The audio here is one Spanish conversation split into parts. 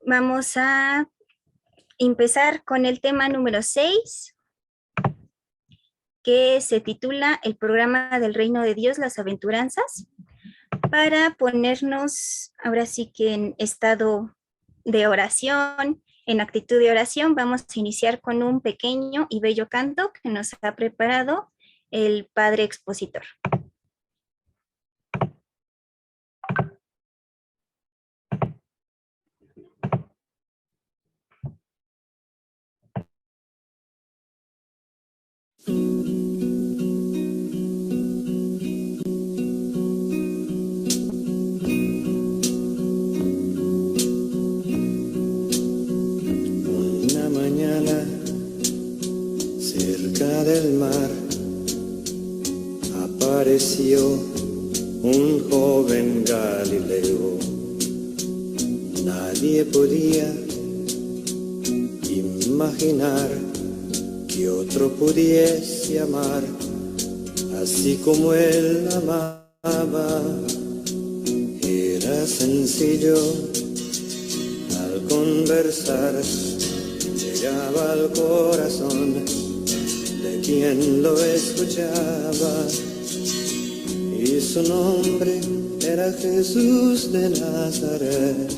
Vamos a empezar con el tema número 6, que se titula El programa del Reino de Dios, las aventuranzas. Para ponernos ahora sí que en estado de oración, en actitud de oración, vamos a iniciar con un pequeño y bello canto que nos ha preparado el Padre Expositor. Una mañana cerca del mar apareció un joven Galileo. Nadie podía imaginar que otro pudiese amar así como él amaba. Era sencillo al conversar, llegaba al corazón de quien lo escuchaba, y su nombre era Jesús de Nazaret,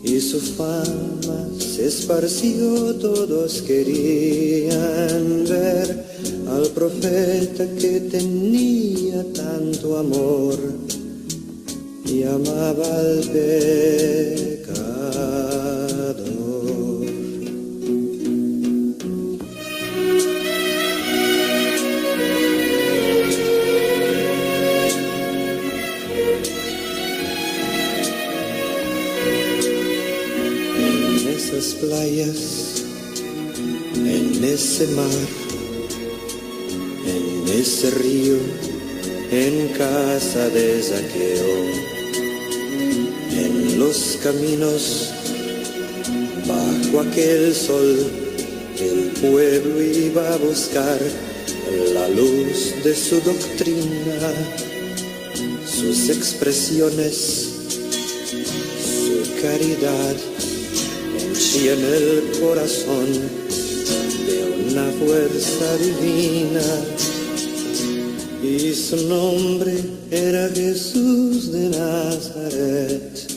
y su fama se esparció. Todos querían ver al profeta que tenía tanto amor y amaba al pecador. En esas playas, en ese mar, en ese río, en casa de Zaqueo, en los caminos, bajo aquel sol, el pueblo iba a buscar la luz de su doctrina, sus expresiones, su caridad, henchían el corazón de una fuerza divina, y su nombre era Jesús de Nazaret,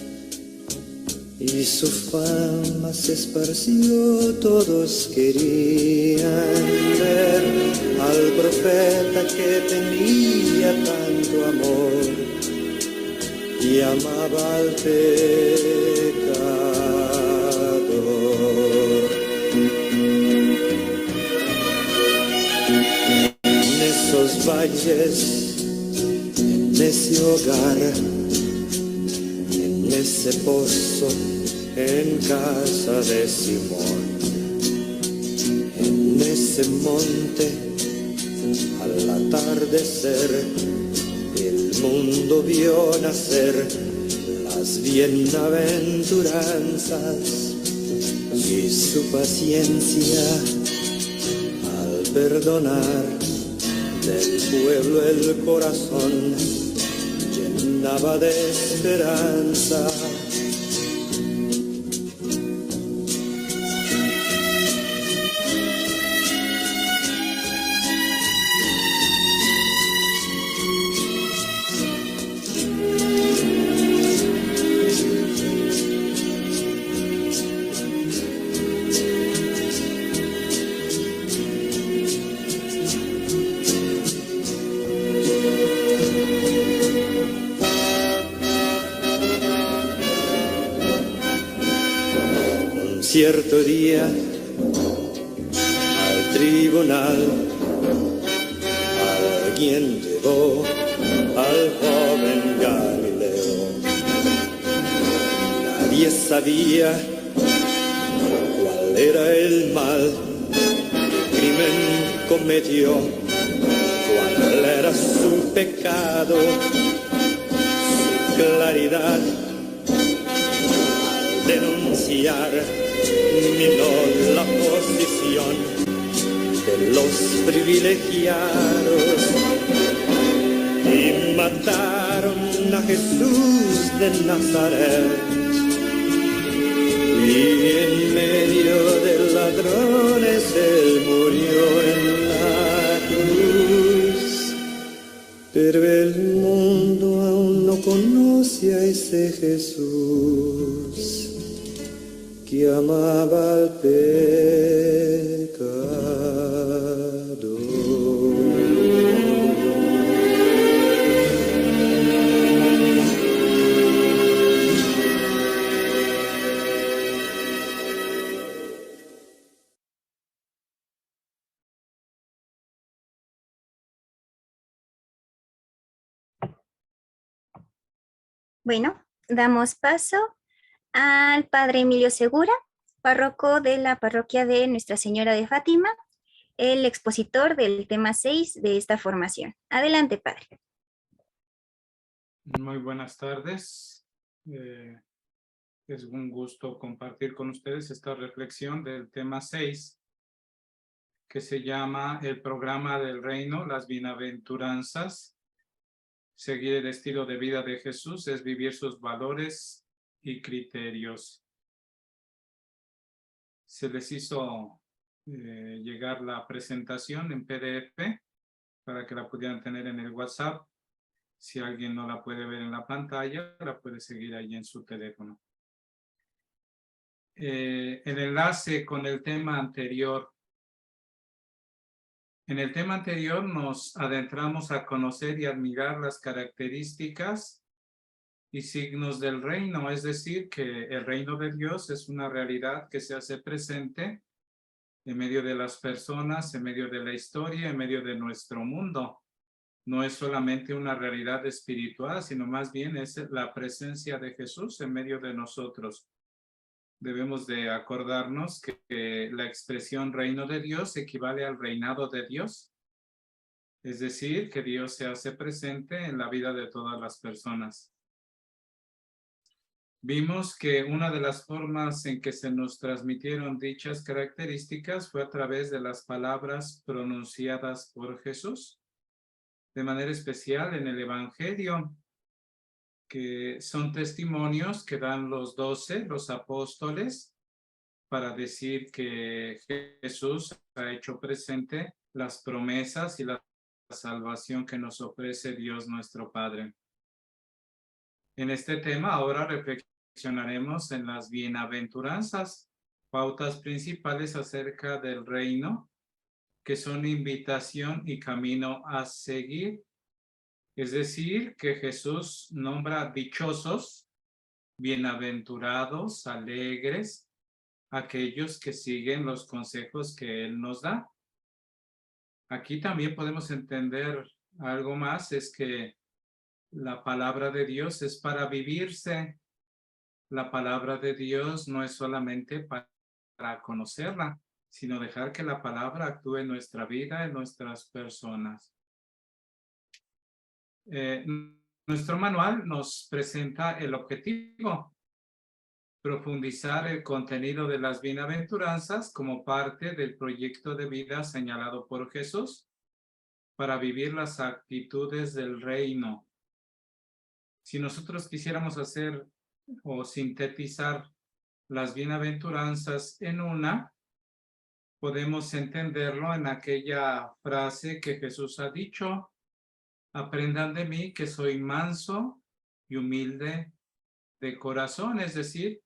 y su fama se esparció. Todos querían ver al profeta que tenía tanto amor y amaba al pecador. En esos valles, en ese hogar, en ese pozo, en casa de Simón, en ese monte, al atardecer, el mundo vio nacer las bienaventuranzas, y su paciencia al perdonar del pueblo el corazón llenaba de esperanza. Cierto día al tribunal alguien llevó al joven Galileo. Nadie sabía cuál era el mal que crimen cometió, cuál era su pecado, su claridad al denunciar minó la posición de los privilegiados y mataron a Jesús de Nazaret. que amaba al pecado. Bueno, damos paso al Padre Emilio Segura, párroco de la parroquia de Nuestra Señora de Fátima, el expositor del tema 6 de esta formación. Adelante, Padre. Muy buenas tardes. Es un gusto compartir con ustedes esta reflexión del tema 6, que se llama El programa del reino, las bienaventuranzas. Seguir el estilo de vida de Jesús es vivir sus valores y criterios. Se les hizo llegar la presentación en PDF para que la pudieran tener en el WhatsApp. Si alguien no la puede ver en la pantalla, la puede seguir ahí en su teléfono. El enlace con el tema anterior. En el tema anterior nos adentramos a conocer y admirar las características y signos del reino, es decir, que el reino de Dios es una realidad que se hace presente en medio de las personas, en medio de la historia, en medio de nuestro mundo. No es solamente una realidad espiritual, sino más bien es la presencia de Jesús en medio de nosotros. Debemos de acordarnos que la expresión reino de Dios equivale al reinado de Dios. Es decir, que Dios se hace presente en la vida de todas las personas. Vimos que una de las formas en que se nos transmitieron dichas características fue a través de las palabras pronunciadas por Jesús, de manera especial en el Evangelio, que son testimonios que dan los 12, los apóstoles, para decir que Jesús ha hecho presente las promesas y la salvación que nos ofrece Dios nuestro Padre. En este tema ahora reflexionaremos en las bienaventuranzas, pautas principales acerca del reino, que son invitación y camino a seguir. Es decir, que Jesús nombra dichosos, bienaventurados, alegres, aquellos que siguen los consejos que Él nos da. Aquí también podemos entender algo más, es que la palabra de Dios es para vivirse. La palabra de Dios no es solamente para conocerla, sino dejar que la palabra actúe en nuestra vida, en nuestras personas. Nuestro manual nos presenta el objetivo: profundizar el contenido de las bienaventuranzas como parte del proyecto de vida señalado por Jesús para vivir las actitudes del reino. Si nosotros quisiéramos hacer o sintetizar las bienaventuranzas en una, podemos entenderlo en aquella frase que Jesús ha dicho: aprendan de mí que soy manso y humilde de corazón. Es decir,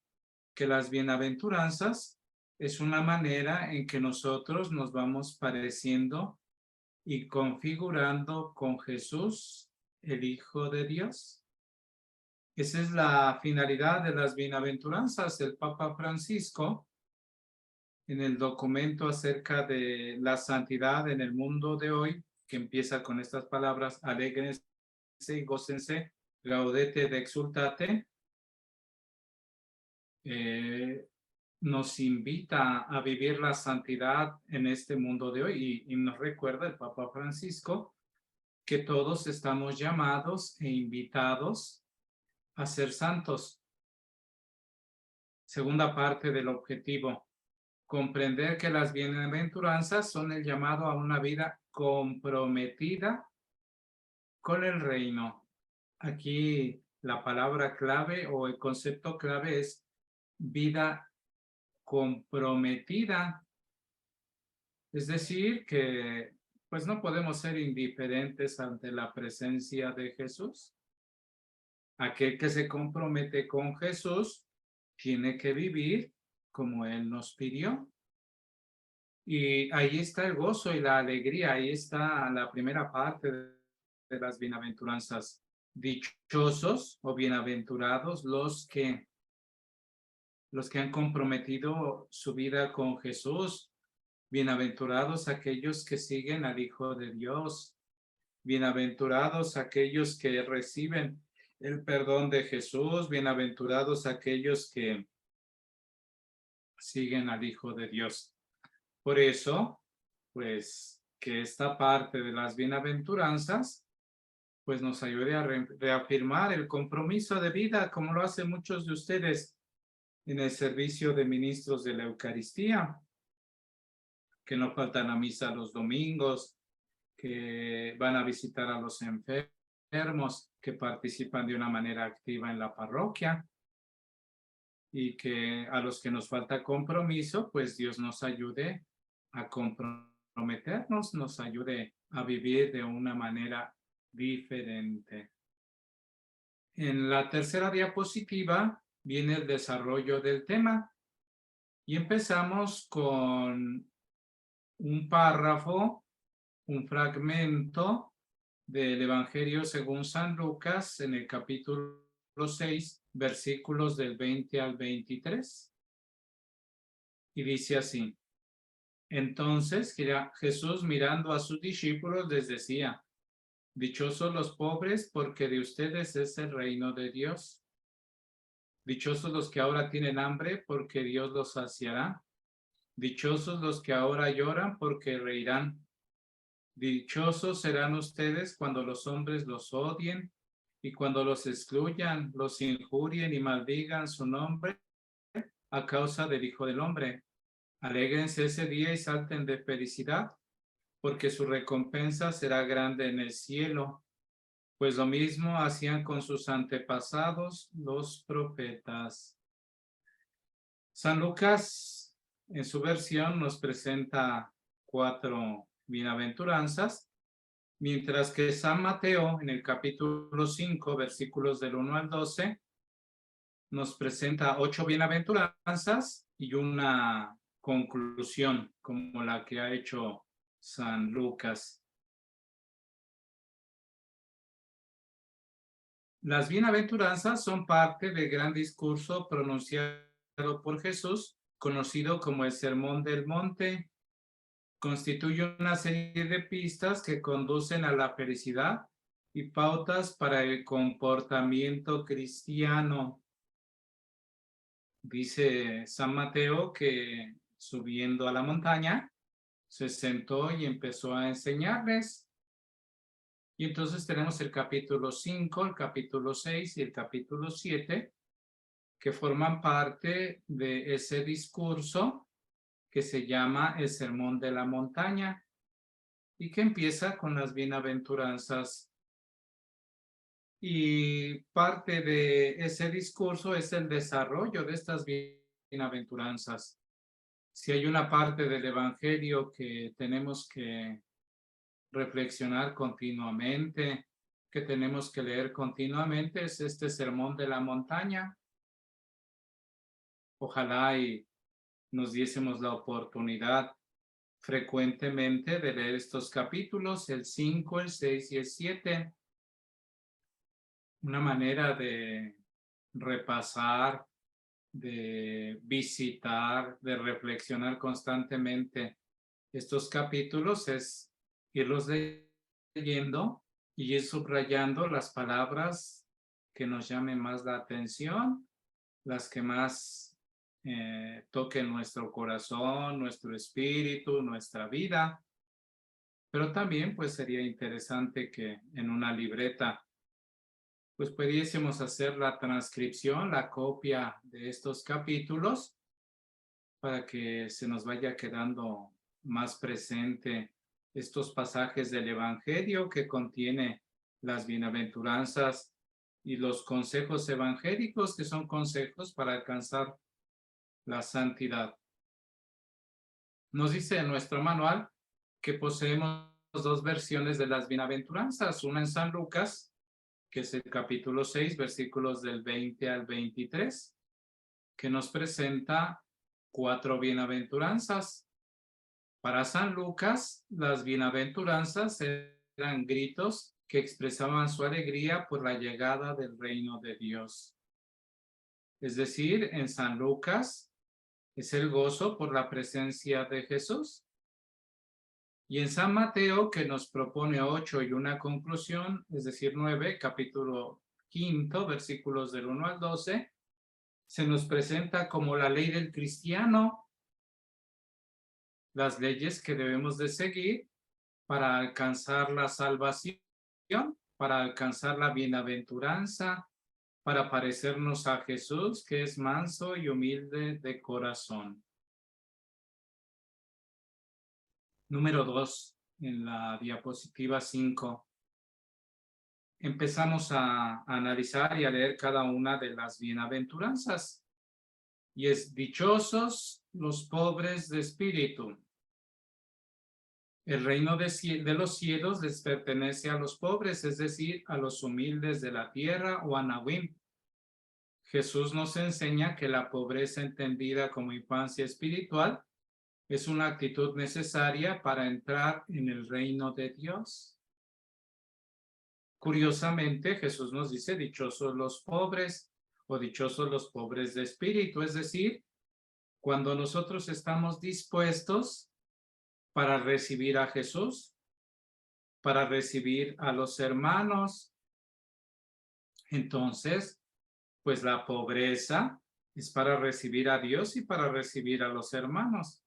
que las bienaventuranzas es una manera en que nosotros nos vamos pareciendo y configurando con Jesús, el Hijo de Dios. Esa es la finalidad de las bienaventuranzas. El Papa Francisco, en el documento acerca de la santidad en el mundo de hoy, que empieza con estas palabras: alégrense y gócense, gaudete et exultate, nos invita a vivir la santidad en este mundo de hoy y nos recuerda el Papa Francisco que todos estamos llamados e invitados a ser santos. Segunda parte del objetivo: comprender que las bienaventuranzas son el llamado a una vida comprometida con el reino. Aquí la palabra clave o el concepto clave es vida comprometida. Es decir, que pues no podemos ser indiferentes ante la presencia de Jesús. Aquel que se compromete con Jesús tiene que vivir como Él nos pidió. Y ahí está el gozo y la alegría, ahí está la primera parte de las bienaventuranzas. Dichosos o bienaventurados los que han comprometido su vida con Jesús. Bienaventurados aquellos que siguen al Hijo de Dios. Bienaventurados aquellos que reciben el perdón de Jesús. Bienaventurados aquellos que siguen al Hijo de Dios. Por eso, pues, que esta parte de las bienaventuranzas, pues nos ayude a reafirmar el compromiso de vida, como lo hacen muchos de ustedes en el servicio de ministros de la Eucaristía, que no faltan a misa los domingos, que van a visitar a los enfermos, que participan de una manera activa en la parroquia, y que a los que nos falta compromiso, pues Dios nos ayude a comprometernos, nos ayude a vivir de una manera diferente. En la tercera diapositiva viene el desarrollo del tema y empezamos con un párrafo, un fragmento del Evangelio según San Lucas en el capítulo 6, versículos del 20 al 23. Y dice así: Entonces Jesús, mirando a sus discípulos, les decía: Dichosos los pobres, porque de ustedes es el reino de Dios. Dichosos los que ahora tienen hambre, porque Dios los saciará. Dichosos los que ahora lloran, porque reirán. Dichosos serán ustedes cuando los hombres los odien y cuando los excluyan, los injurien y maldigan su nombre a causa del Hijo del Hombre. Alégrense ese día y salten de felicidad, porque su recompensa será grande en el cielo, pues lo mismo hacían con sus antepasados, los profetas. San Lucas, en su versión, nos presenta 4 bienaventuranzas, mientras que San Mateo, en el capítulo 5, versículos del 1 al 12, nos presenta 8 bienaventuranzas y una conclusión, como la que ha hecho San Lucas. Las bienaventuranzas son parte del gran discurso pronunciado por Jesús, conocido como el Sermón del Monte. Constituye una serie de pistas que conducen a la felicidad y pautas para el comportamiento cristiano. Dice San Mateo que subiendo a la montaña, se sentó y empezó a enseñarles. Y entonces tenemos el capítulo 5, el capítulo 6 y el capítulo 7, que forman parte de ese discurso que se llama el Sermón de la Montaña y que empieza con las bienaventuranzas. Y parte de ese discurso es el desarrollo de estas bienaventuranzas. Si hay una parte del Evangelio que tenemos que reflexionar continuamente, que tenemos que leer continuamente, es este Sermón de la Montaña. Ojalá y nos diésemos la oportunidad frecuentemente de leer estos capítulos, el 5, el 6 y el 7. Una manera de repasar, de visitar, de reflexionar constantemente estos capítulos es irlos leyendo y ir subrayando las palabras que nos llamen más la atención, las que más toquen nuestro corazón, nuestro espíritu, nuestra vida. Pero también pues sería interesante que en una libreta pues pudiésemos hacer la transcripción, la copia de estos capítulos para que se nos vaya quedando más presente estos pasajes del Evangelio que contiene las bienaventuranzas y los consejos evangélicos, que son consejos para alcanzar la santidad. Nos dice en nuestro manual que poseemos 2 versiones de las bienaventuranzas, una en San Lucas que es el capítulo 6, versículos del 20 al 23, que nos presenta 4 bienaventuranzas. Para San Lucas, las bienaventuranzas eran gritos que expresaban su alegría por la llegada del reino de Dios. Es decir, en San Lucas es el gozo por la presencia de Jesús. Y en San Mateo, que nos propone 8 y una conclusión, es decir, 9, capítulo 5, versículos del 1 al 12, se nos presenta como la ley del cristiano, las leyes que debemos de seguir para alcanzar la salvación, para alcanzar la bienaventuranza, para parecernos a Jesús, que es manso y humilde de corazón. Número 2, en la diapositiva 5. Empezamos a analizar y a leer cada una de las bienaventuranzas. Y es: dichosos los pobres de espíritu. El reino de los cielos les pertenece a los pobres, es decir, a los humildes de la tierra o Anahuim. Jesús nos enseña que la pobreza entendida como infancia espiritual es una actitud necesaria para entrar en el reino de Dios. Curiosamente, Jesús nos dice dichosos los pobres o dichosos los pobres de espíritu, es decir, cuando nosotros estamos dispuestos para recibir a Jesús, para recibir a los hermanos, entonces, pues la pobreza es para recibir a Dios y para recibir a los hermanos.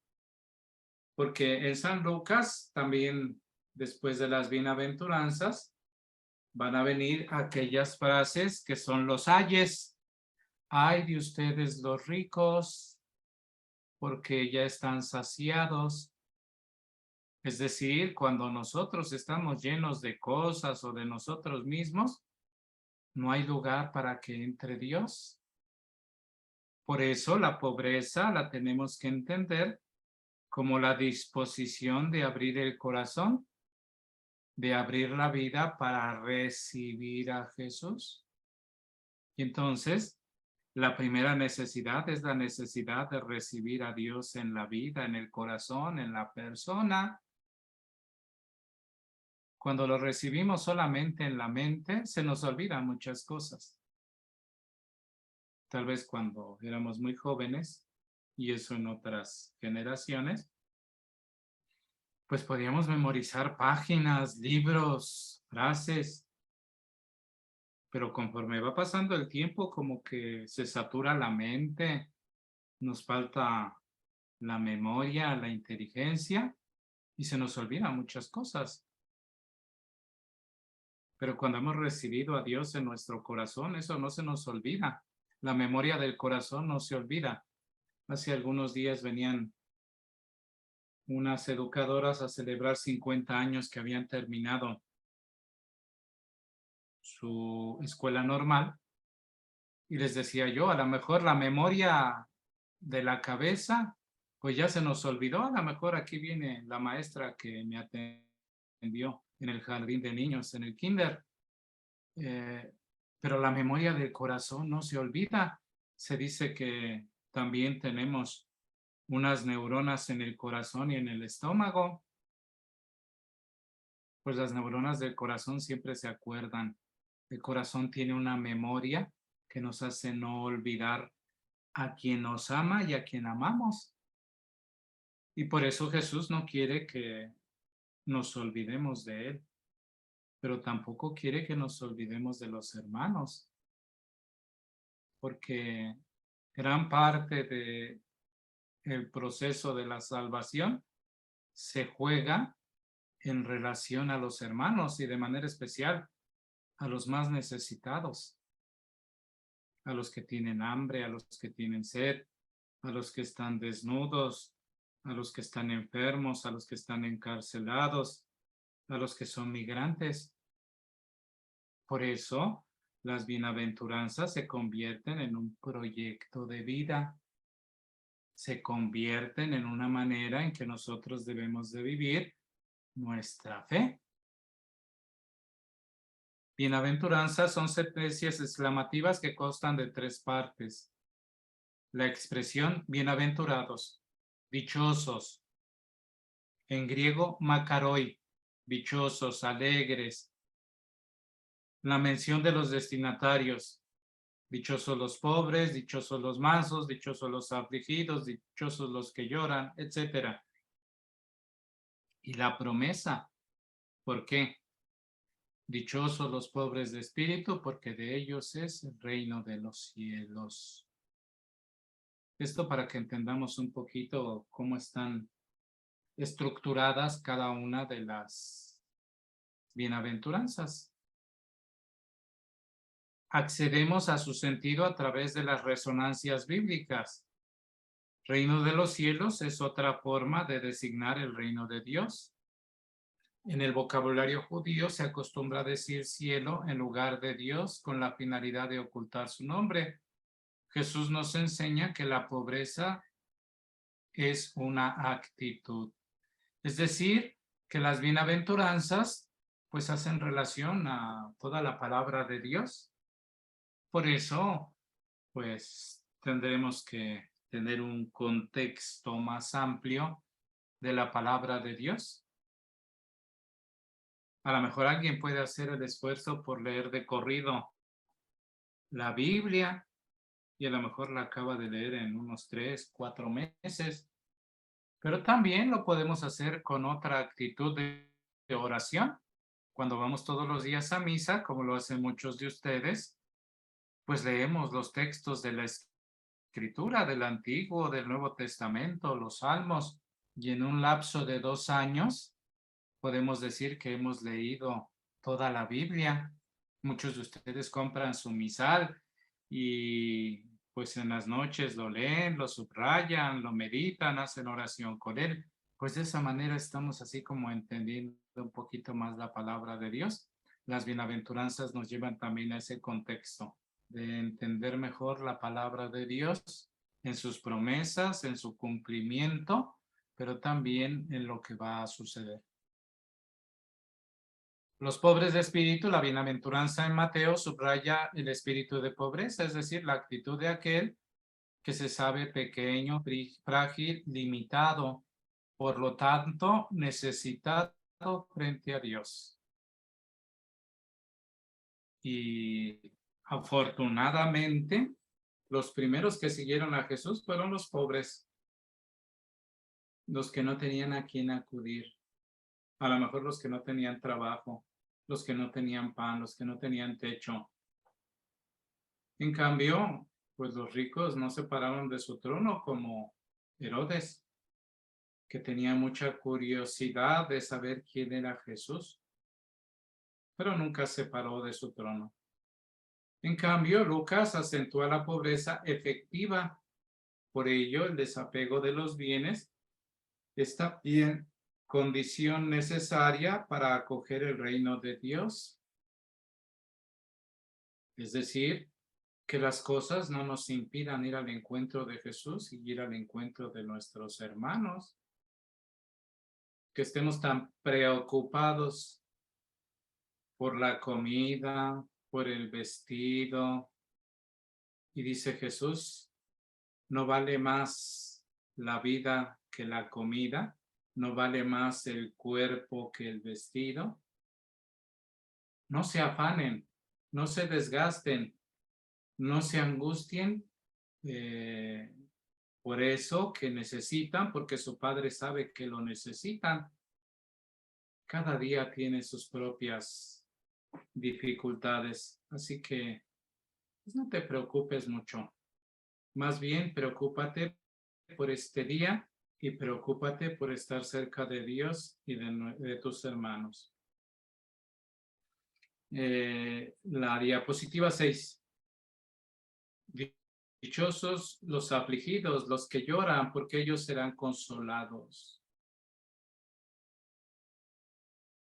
Porque en San Lucas también, después de las bienaventuranzas, van a venir aquellas frases que son los ayes. Ay de ustedes los ricos, porque ya están saciados. Es decir, cuando nosotros estamos llenos de cosas o de nosotros mismos, no hay lugar para que entre Dios. Por eso la pobreza la tenemos que entender como la disposición de abrir el corazón, de abrir la vida para recibir a Jesús. Y entonces, la primera necesidad es la necesidad de recibir a Dios en la vida, en el corazón, en la persona. Cuando lo recibimos solamente en la mente, se nos olvidan muchas cosas. Tal vez cuando éramos muy jóvenes, y eso en otras generaciones, pues podíamos memorizar páginas, libros, frases, pero conforme va pasando el tiempo, como que se satura la mente, nos falta la memoria, la inteligencia, y se nos olvidan muchas cosas. Pero cuando hemos recibido a Dios en nuestro corazón, eso no se nos olvida. La memoria del corazón no se olvida. Hace algunos días venían unas educadoras a celebrar 50 años que habían terminado su escuela normal, y les decía yo, a lo mejor la memoria de la cabeza, pues ya se nos olvidó. A lo mejor aquí viene la maestra que me atendió en el jardín de niños, en el kinder, pero la memoria del corazón no se olvida. Se dice que también tenemos unas neuronas en el corazón y en el estómago. Pues las neuronas del corazón siempre se acuerdan. El corazón tiene una memoria que nos hace no olvidar a quien nos ama y a quien amamos. Y por eso Jesús no quiere que nos olvidemos de Él, pero tampoco quiere que nos olvidemos de los hermanos, porque gran parte del proceso de la salvación se juega en relación a los hermanos y de manera especial a los más necesitados, a los que tienen hambre, a los que tienen sed, a los que están desnudos, a los que están enfermos, a los que están encarcelados, a los que son migrantes. Por eso, las bienaventuranzas se convierten en un proyecto de vida, se convierten en una manera en que nosotros debemos de vivir nuestra fe. Bienaventuranzas son sentencias exclamativas que constan de 3 partes. La expresión bienaventurados, dichosos. En griego, makaroi, dichosos, alegres. La mención de los destinatarios, dichosos los pobres, dichosos los mansos, dichosos los afligidos, dichosos los que lloran, etc. Y la promesa, ¿por qué? Dichosos los pobres de espíritu, porque de ellos es el reino de los cielos. Esto para que entendamos un poquito cómo están estructuradas cada una de las bienaventuranzas. Accedemos a su sentido a través de las resonancias bíblicas. Reino de los cielos es otra forma de designar el reino de Dios. En el vocabulario judío se acostumbra a decir cielo en lugar de Dios con la finalidad de ocultar su nombre. Jesús nos enseña que la pobreza es una actitud. Es decir, que las bienaventuranzas pues hacen relación a toda la palabra de Dios. Por eso, pues tendremos que tener un contexto más amplio de la palabra de Dios. A lo mejor alguien puede hacer el esfuerzo por leer de corrido la Biblia y a lo mejor la acaba de leer en unos 3, 4 meses. Pero también lo podemos hacer con otra actitud de oración. Cuando vamos todos los días a misa, como lo hacen muchos de ustedes, pues leemos los textos de la Escritura, del Antiguo, del Nuevo Testamento, los Salmos, y en un lapso de 2 años podemos decir que hemos leído toda la Biblia. Muchos de ustedes compran su misal y pues en las noches lo leen, lo subrayan, lo meditan, hacen oración con él. Pues de esa manera estamos así como entendiendo un poquito más la palabra de Dios. Las bienaventuranzas nos llevan también a ese contexto de entender mejor la palabra de Dios en sus promesas, en su cumplimiento, pero también en lo que va a suceder. Los pobres de espíritu, la bienaventuranza en Mateo subraya el espíritu de pobreza, es decir, la actitud de aquel que se sabe pequeño, frágil, limitado, por lo tanto, necesitado frente a Dios. Y afortunadamente, los primeros que siguieron a Jesús fueron los pobres, los que no tenían a quién acudir, a lo mejor los que no tenían trabajo, los que no tenían pan, los que no tenían techo. En cambio, pues los ricos no se pararon de su trono como Herodes, que tenía mucha curiosidad de saber quién era Jesús, pero nunca se paró de su trono. En cambio, Lucas acentúa la pobreza efectiva. Por ello, el desapego de los bienes está bien condición necesaria para acoger el reino de Dios. Es decir, que las cosas no nos impidan ir al encuentro de Jesús y ir al encuentro de nuestros hermanos. Que estemos tan preocupados por la comida, por el vestido. Y dice Jesús, ¿no vale más la vida que la comida? ¿No vale más el cuerpo que el vestido? No se afanen, no se desgasten, no se angustien por eso que necesitan, porque su Padre sabe que lo necesitan. Cada día tiene sus propias dificultades, así que pues no te preocupes mucho. Más bien, preocúpate por este día y preocúpate por estar cerca de Dios y de tus hermanos. La diapositiva 6. Dichosos los afligidos, los que lloran, porque ellos serán consolados.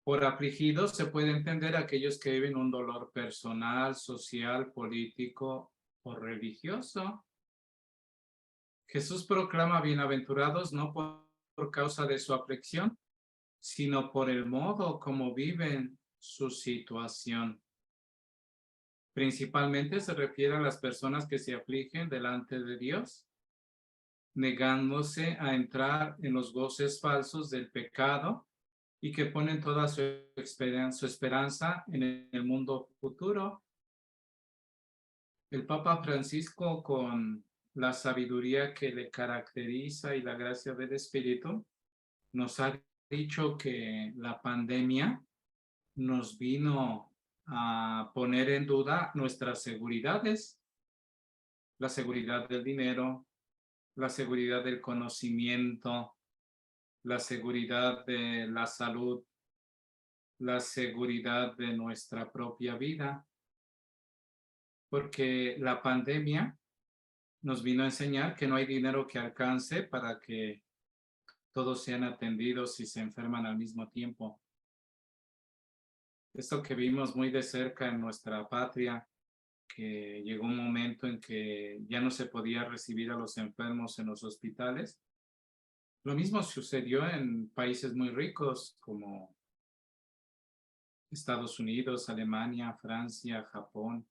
Por afligidos se puede entender aquellos que viven un dolor personal, social, político o religioso. Jesús proclama bienaventurados no por causa de su aflicción, sino por el modo como viven su situación. Principalmente se refiere a las personas que se afligen delante de Dios, negándose a entrar en los goces falsos del pecado y que ponen toda su esperanza en el mundo futuro. El Papa Francisco, con la sabiduría que le caracteriza y la gracia del Espíritu, nos ha dicho que la pandemia nos vino a poner en duda nuestras seguridades, la seguridad del dinero, la seguridad del conocimiento, la seguridad de la salud, la seguridad de nuestra propia vida, porque la pandemia nos vino a enseñar que no hay dinero que alcance para que todos sean atendidos si se enferman al mismo tiempo. Esto que vimos muy de cerca en nuestra patria, que llegó un momento en que ya no se podía recibir a los enfermos en los hospitales. Lo mismo sucedió en países muy ricos como Estados Unidos, Alemania, Francia, Japón.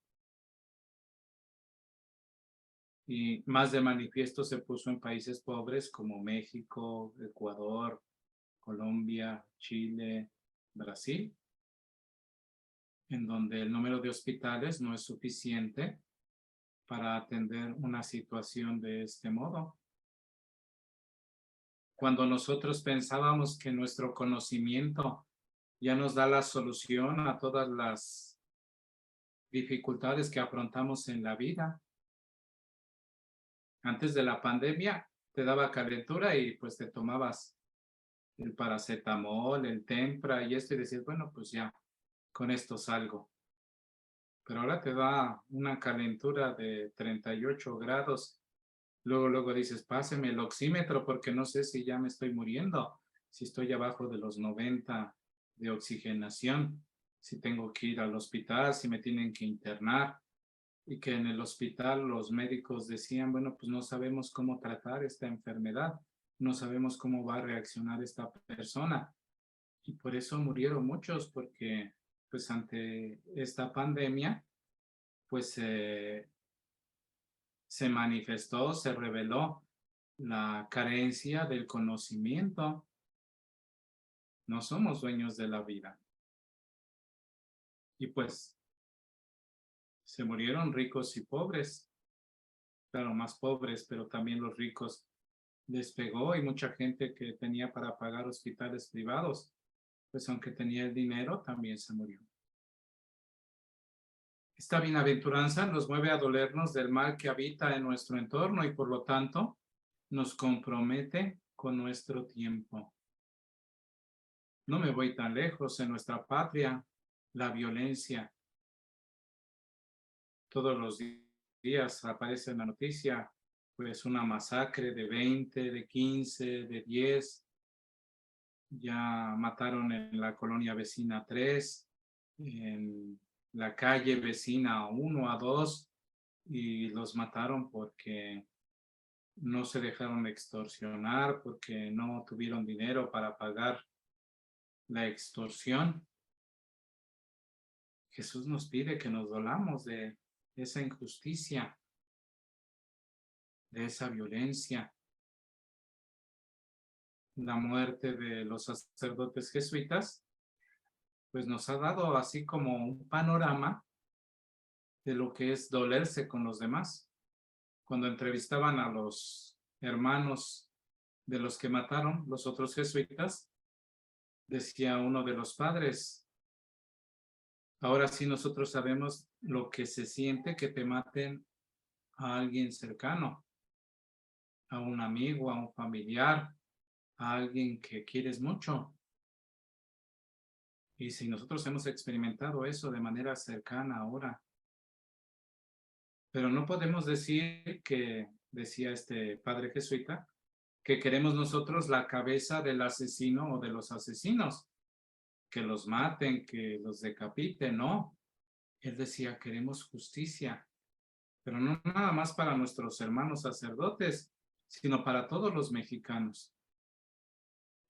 Y más de manifiesto se puso en países pobres como México, Ecuador, Colombia, Chile, Brasil, en donde el número de hospitales no es suficiente para atender una situación de este modo. Cuando nosotros pensábamos que nuestro conocimiento ya nos da la solución a todas las dificultades que afrontamos en la vida. Antes de la pandemia te daba calentura y pues te tomabas el paracetamol, el Tempra y esto y decías, bueno, pues ya, con esto salgo. Pero ahora te da una calentura de 38 grados. Luego dices, páseme el oxímetro porque no sé si ya me estoy muriendo, si estoy abajo de los 90 de oxigenación, si tengo que ir al hospital, si me tienen que internar. Y que en el hospital los médicos decían, bueno, pues no sabemos cómo tratar esta enfermedad, no sabemos cómo va a reaccionar esta persona. Y por eso murieron muchos, porque pues ante esta pandemia, pues se manifestó, se reveló la carencia del conocimiento. No somos dueños de la vida. Y pues se murieron ricos y pobres. Claro, más pobres, pero también los ricos les pegó y mucha gente que tenía para pagar hospitales privados, pues aunque tenía el dinero, también se murió. Esta bienaventuranza nos mueve a dolernos del mal que habita en nuestro entorno y por lo tanto nos compromete con nuestro tiempo. No me voy tan lejos, en nuestra patria, la violencia. Todos los días aparece en la noticia, pues una masacre de 20, de 15, de 10. Ya mataron en la colonia vecina 3, en la calle vecina 1 a 2, y los mataron porque no se dejaron extorsionar, porque no tuvieron dinero para pagar la extorsión. Jesús nos pide que nos dolamos de esa injusticia, de esa violencia. La muerte de los sacerdotes jesuitas, pues nos ha dado así como un panorama de lo que es dolerse con los demás. Cuando entrevistaban a los hermanos de los que mataron, los otros jesuitas, decía uno de los padres, ahora sí nosotros sabemos lo que se siente que te maten a alguien cercano, a un amigo, a un familiar, a alguien que quieres mucho. Y si nosotros hemos experimentado eso de manera cercana ahora, pero no podemos decir que, decía este padre jesuita, que queremos nosotros la cabeza del asesino o de los asesinos, que los maten, que los decapiten, no. Él decía, queremos justicia, pero no nada más para nuestros hermanos sacerdotes, sino para todos los mexicanos.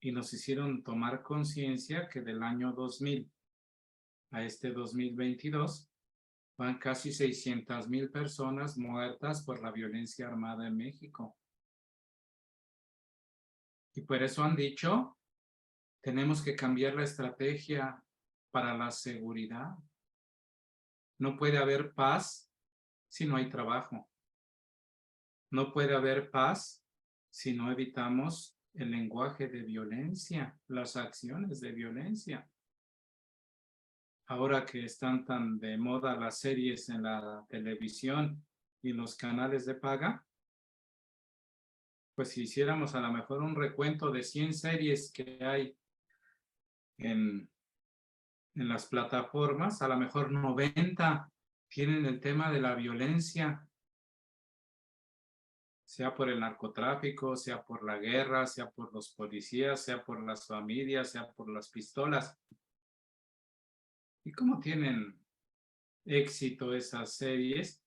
Y nos hicieron tomar conciencia que del año 2000 a este 2022, Van casi 600,000 personas muertas por la violencia armada en México. Y por eso han dicho, tenemos que cambiar la estrategia para la seguridad. No puede haber paz si no hay trabajo. No puede haber paz si no evitamos el lenguaje de violencia, las acciones de violencia. Ahora que están tan de moda las series en la televisión y los canales de paga, pues si hiciéramos a lo mejor un recuento de 100 series que hay en las plataformas, a lo mejor 90 tienen el tema de la violencia, sea por el narcotráfico, sea por la guerra, sea por los policías, sea por las familias, sea por las pistolas. ¿Y cómo tienen éxito esas series?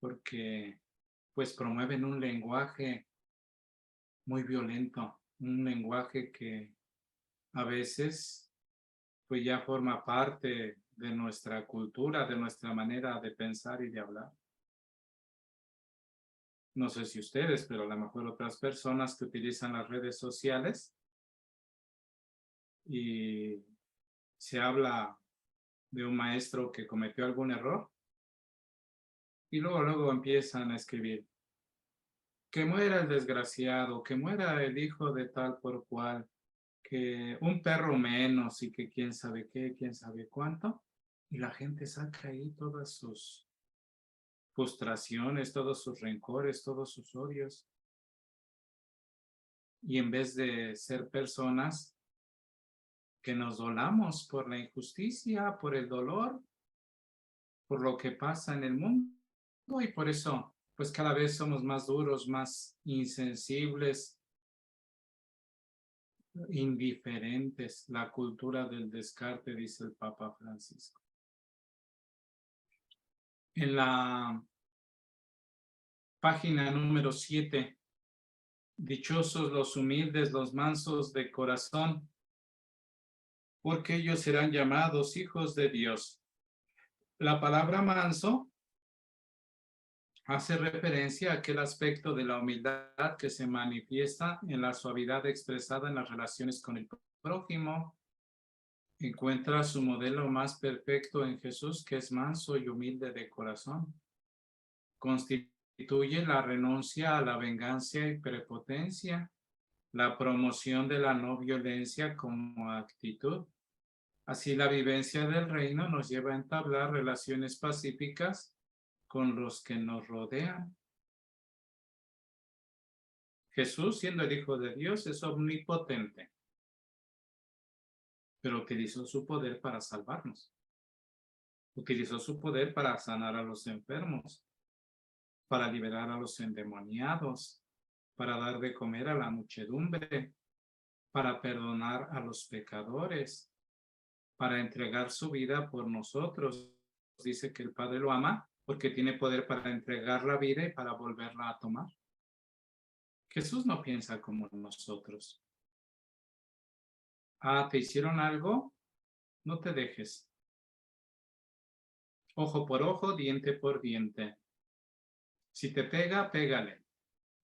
Porque pues promueven un lenguaje muy violento, un lenguaje que a veces pues ya forma parte de nuestra cultura, de nuestra manera de pensar y de hablar. No sé si ustedes, pero a lo mejor otras personas que utilizan las redes sociales y se habla de un maestro que cometió algún error y luego empiezan a escribir que muera el desgraciado, que muera el hijo de tal por cual, que un perro menos y que quién sabe qué, quién sabe cuánto, y la gente saca ahí todas sus frustraciones, todos sus rencores, todos sus odios. Y en vez de ser personas que nos dolamos por la injusticia, por el dolor, por lo que pasa en el mundo, y por eso, pues cada vez somos más duros, más insensibles, indiferentes. La cultura del descarte, dice el Papa Francisco. En la página número 7, dichosos los humildes, los mansos de corazón, porque ellos serán llamados hijos de Dios. La palabra manso hace referencia a aquel aspecto de la humildad que se manifiesta en la suavidad expresada en las relaciones con el prójimo. Encuentra su modelo más perfecto en Jesús, que es manso y humilde de corazón. Constituye la renuncia a la venganza y prepotencia, la promoción de la no violencia como actitud. Así, la vivencia del reino nos lleva a entablar relaciones pacíficas con los que nos rodean. Jesús, siendo el Hijo de Dios, es omnipotente, pero utilizó su poder para salvarnos. Utilizó su poder para sanar a los enfermos, para liberar a los endemoniados, para dar de comer a la muchedumbre, para perdonar a los pecadores, para entregar su vida por nosotros. Dice que el Padre lo ama porque tiene poder para entregar la vida y para volverla a tomar. Jesús no piensa como nosotros. Ah, ¿te hicieron algo? No te dejes. Ojo por ojo, diente por diente. Si te pega, pégale.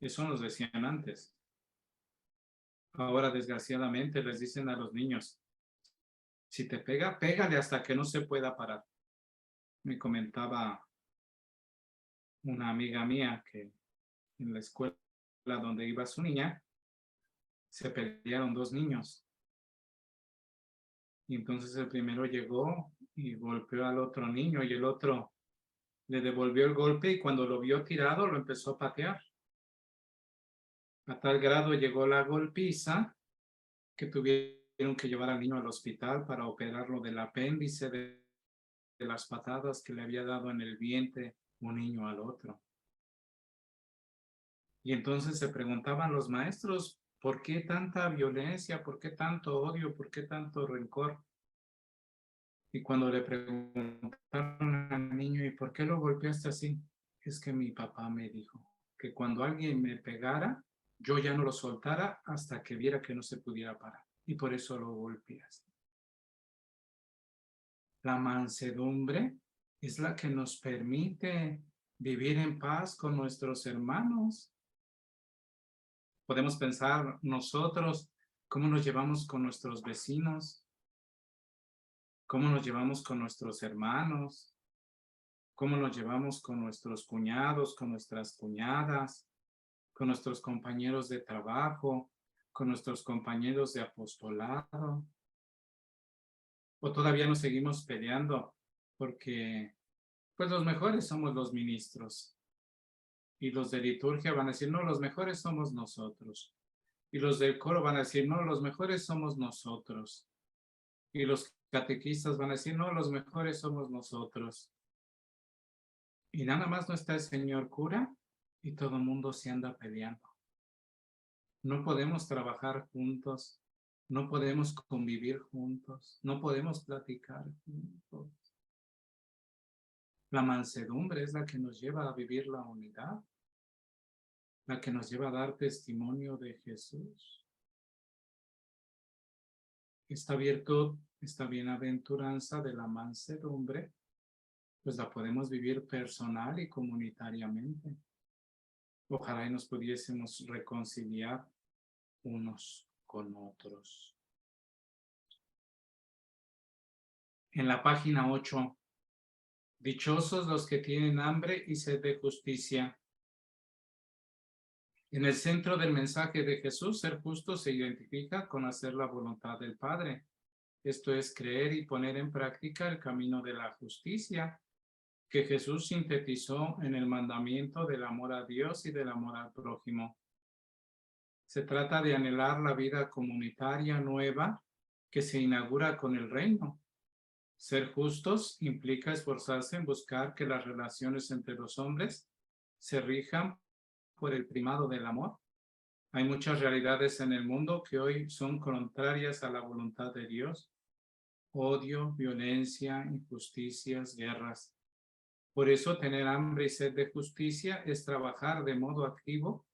Eso nos decían antes. Ahora, desgraciadamente, les dicen a los niños, si te pega, pégale hasta que no se pueda parar. Me comentaba una amiga mía que en la escuela donde iba su niña, se pelearon dos niños. Y entonces el primero llegó y golpeó al otro niño y el otro le devolvió el golpe y cuando lo vio tirado lo empezó a patear. A tal grado llegó la golpiza que tuvieron que llevar al niño al hospital para operarlo del apéndice, de las patadas que le había dado en el vientre un niño al otro. Y entonces se preguntaban los maestros, ¿por qué tanta violencia? ¿Por qué tanto odio? ¿Por qué tanto rencor? Y cuando le preguntaron al niño, ¿y por qué lo golpeaste así? Es que mi papá me dijo que cuando alguien me pegara, yo ya no lo soltara hasta que viera que no se pudiera parar. Y por eso lo golpeaste. La mansedumbre es la que nos permite vivir en paz con nuestros hermanos. Podemos pensar nosotros cómo nos llevamos con nuestros vecinos, cómo nos llevamos con nuestros hermanos, cómo nos llevamos con nuestros cuñados, con nuestras cuñadas, con nuestros compañeros de trabajo, con nuestros compañeros de apostolado. O todavía nos seguimos peleando porque pues los mejores somos los ministros. Y los de liturgia van a decir, no, los mejores somos nosotros. Y los del coro van a decir, no, los mejores somos nosotros. Y los catequistas van a decir, no, los mejores somos nosotros. Y nada más no está el señor cura y todo el mundo se anda peleando. No podemos trabajar juntos, no podemos convivir juntos, no podemos platicar juntos. La mansedumbre es la que nos lleva a vivir la unidad, la que nos lleva a dar testimonio de Jesús. Esta virtud, esta bienaventuranza de la mansedumbre, pues la podemos vivir personal y comunitariamente. Ojalá y nos pudiésemos reconciliar unos con otros. En la página 8, dichosos los que tienen hambre y sed de justicia. En el centro del mensaje de Jesús, ser justo se identifica con hacer la voluntad del Padre. Esto es creer y poner en práctica el camino de la justicia que Jesús sintetizó en el mandamiento del amor a Dios y del amor al prójimo. Se trata de anhelar la vida comunitaria nueva que se inaugura con el reino. Ser justos implica esforzarse en buscar que las relaciones entre los hombres se rijan por el primado del amor. Hay muchas realidades en el mundo que hoy son contrarias a la voluntad de Dios. Odio, violencia, injusticias, guerras. Por eso tener hambre y sed de justicia es trabajar de modo activo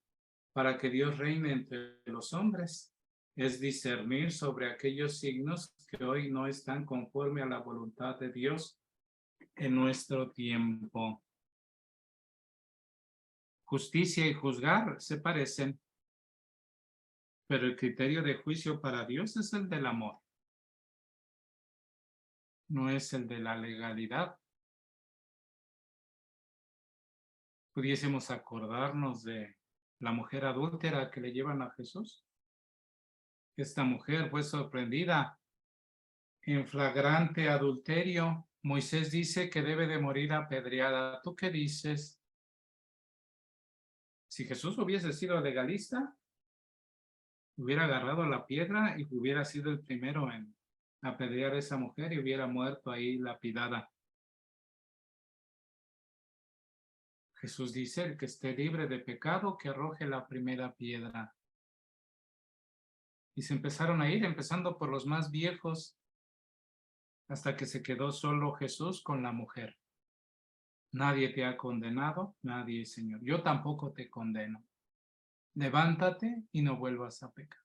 para que Dios reine entre los hombres. Es discernir sobre aquellos signos que hoy no están conforme a la voluntad de Dios en nuestro tiempo. Justicia y juzgar se parecen, pero el criterio de juicio para Dios es el del amor, no es el de la legalidad. Pudiésemos acordarnos de la mujer adúltera que le llevan a Jesús. Esta mujer fue sorprendida en flagrante adulterio. Moisés dice que debe de morir apedreada. ¿Tú qué dices? Si Jesús hubiese sido legalista, hubiera agarrado la piedra y hubiera sido el primero en apedrear a esa mujer y hubiera muerto ahí lapidada. Jesús dice, el que esté libre de pecado, que arroje la primera piedra. Y se empezaron a ir, empezando por los más viejos, hasta que se quedó solo Jesús con la mujer. Nadie te ha condenado, nadie, Señor. Yo tampoco te condeno. Levántate y no vuelvas a pecar.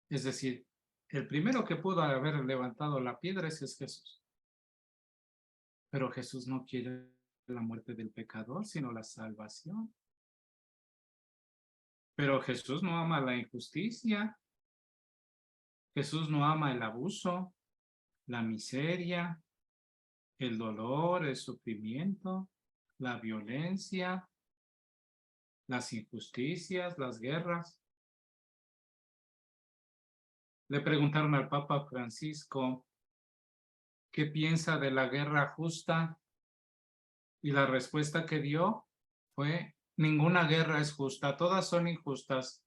Es decir, el primero que pudo haber levantado la piedra es Jesús. Pero Jesús no quiere la muerte del pecador, sino la salvación. Pero Jesús no ama la injusticia. Jesús no ama el abuso, la miseria, el dolor, el sufrimiento, la violencia, las injusticias, las guerras. Le preguntaron al Papa Francisco qué piensa de la guerra justa y la respuesta que dio fue: ninguna guerra es justa, todas son injustas.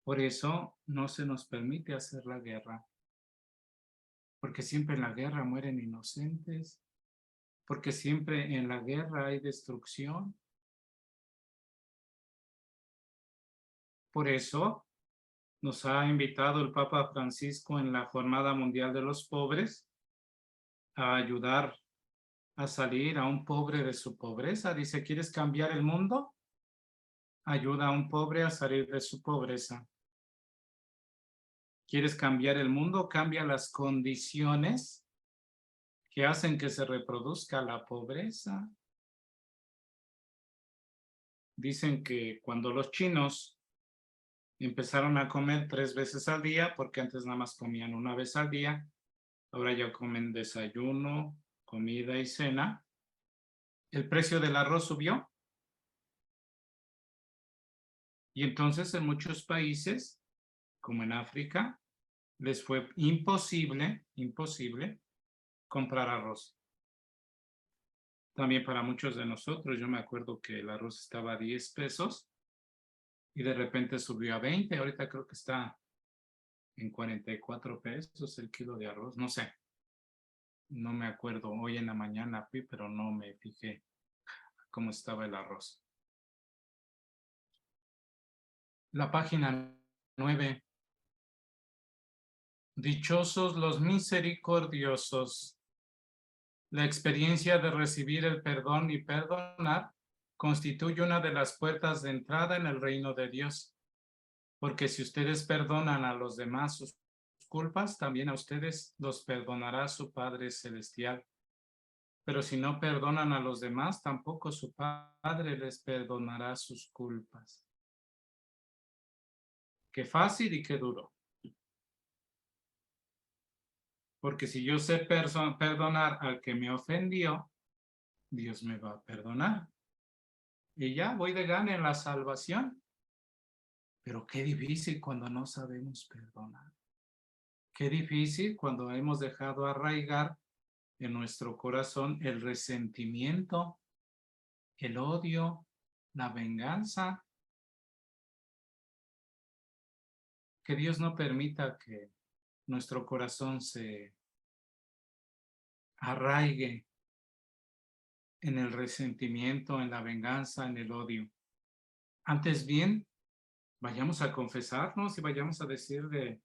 Por eso no se nos permite hacer la guerra, porque siempre en la guerra mueren inocentes, porque siempre en la guerra hay destrucción. Por eso nos ha invitado el Papa Francisco en la Jornada Mundial de los Pobres a ayudar a salir a un pobre de su pobreza. Dice, ¿quieres cambiar el mundo? Ayuda a un pobre a salir de su pobreza. ¿Quieres cambiar el mundo? Cambia las condiciones que hacen que se reproduzca la pobreza. Dicen que cuando los chinos empezaron a comer 3 veces al día, porque antes nada más comían 1 vez al día, ahora ya comen desayuno, comida y cena, el precio del arroz subió. Y entonces en muchos países, como en África, les fue imposible comprar arroz. También para muchos de nosotros, yo me acuerdo que el arroz estaba a 10 pesos y de repente subió a 20. Ahorita creo que está en 44 pesos el kilo de arroz. No sé, no me acuerdo. Hoy en la mañana fui, pero no me fijé cómo estaba el arroz. La página 9. Dichosos los misericordiosos. La experiencia de recibir el perdón y perdonar constituye una de las puertas de entrada en el reino de Dios. Porque si ustedes perdonan a los demás sus culpas, también a ustedes los perdonará su Padre Celestial. Pero si no perdonan a los demás, tampoco su Padre les perdonará sus culpas. Qué fácil y qué duro. Porque si yo sé perdonar al que me ofendió, Dios me va a perdonar. Y ya voy de gana en la salvación. Pero qué difícil cuando no sabemos perdonar. Qué difícil cuando hemos dejado arraigar en nuestro corazón el resentimiento, el odio, la venganza. Que Dios no permita que nuestro corazón se arraigue en el resentimiento, en la venganza, en el odio. Antes bien, vayamos a confesarnos y vayamos a decirle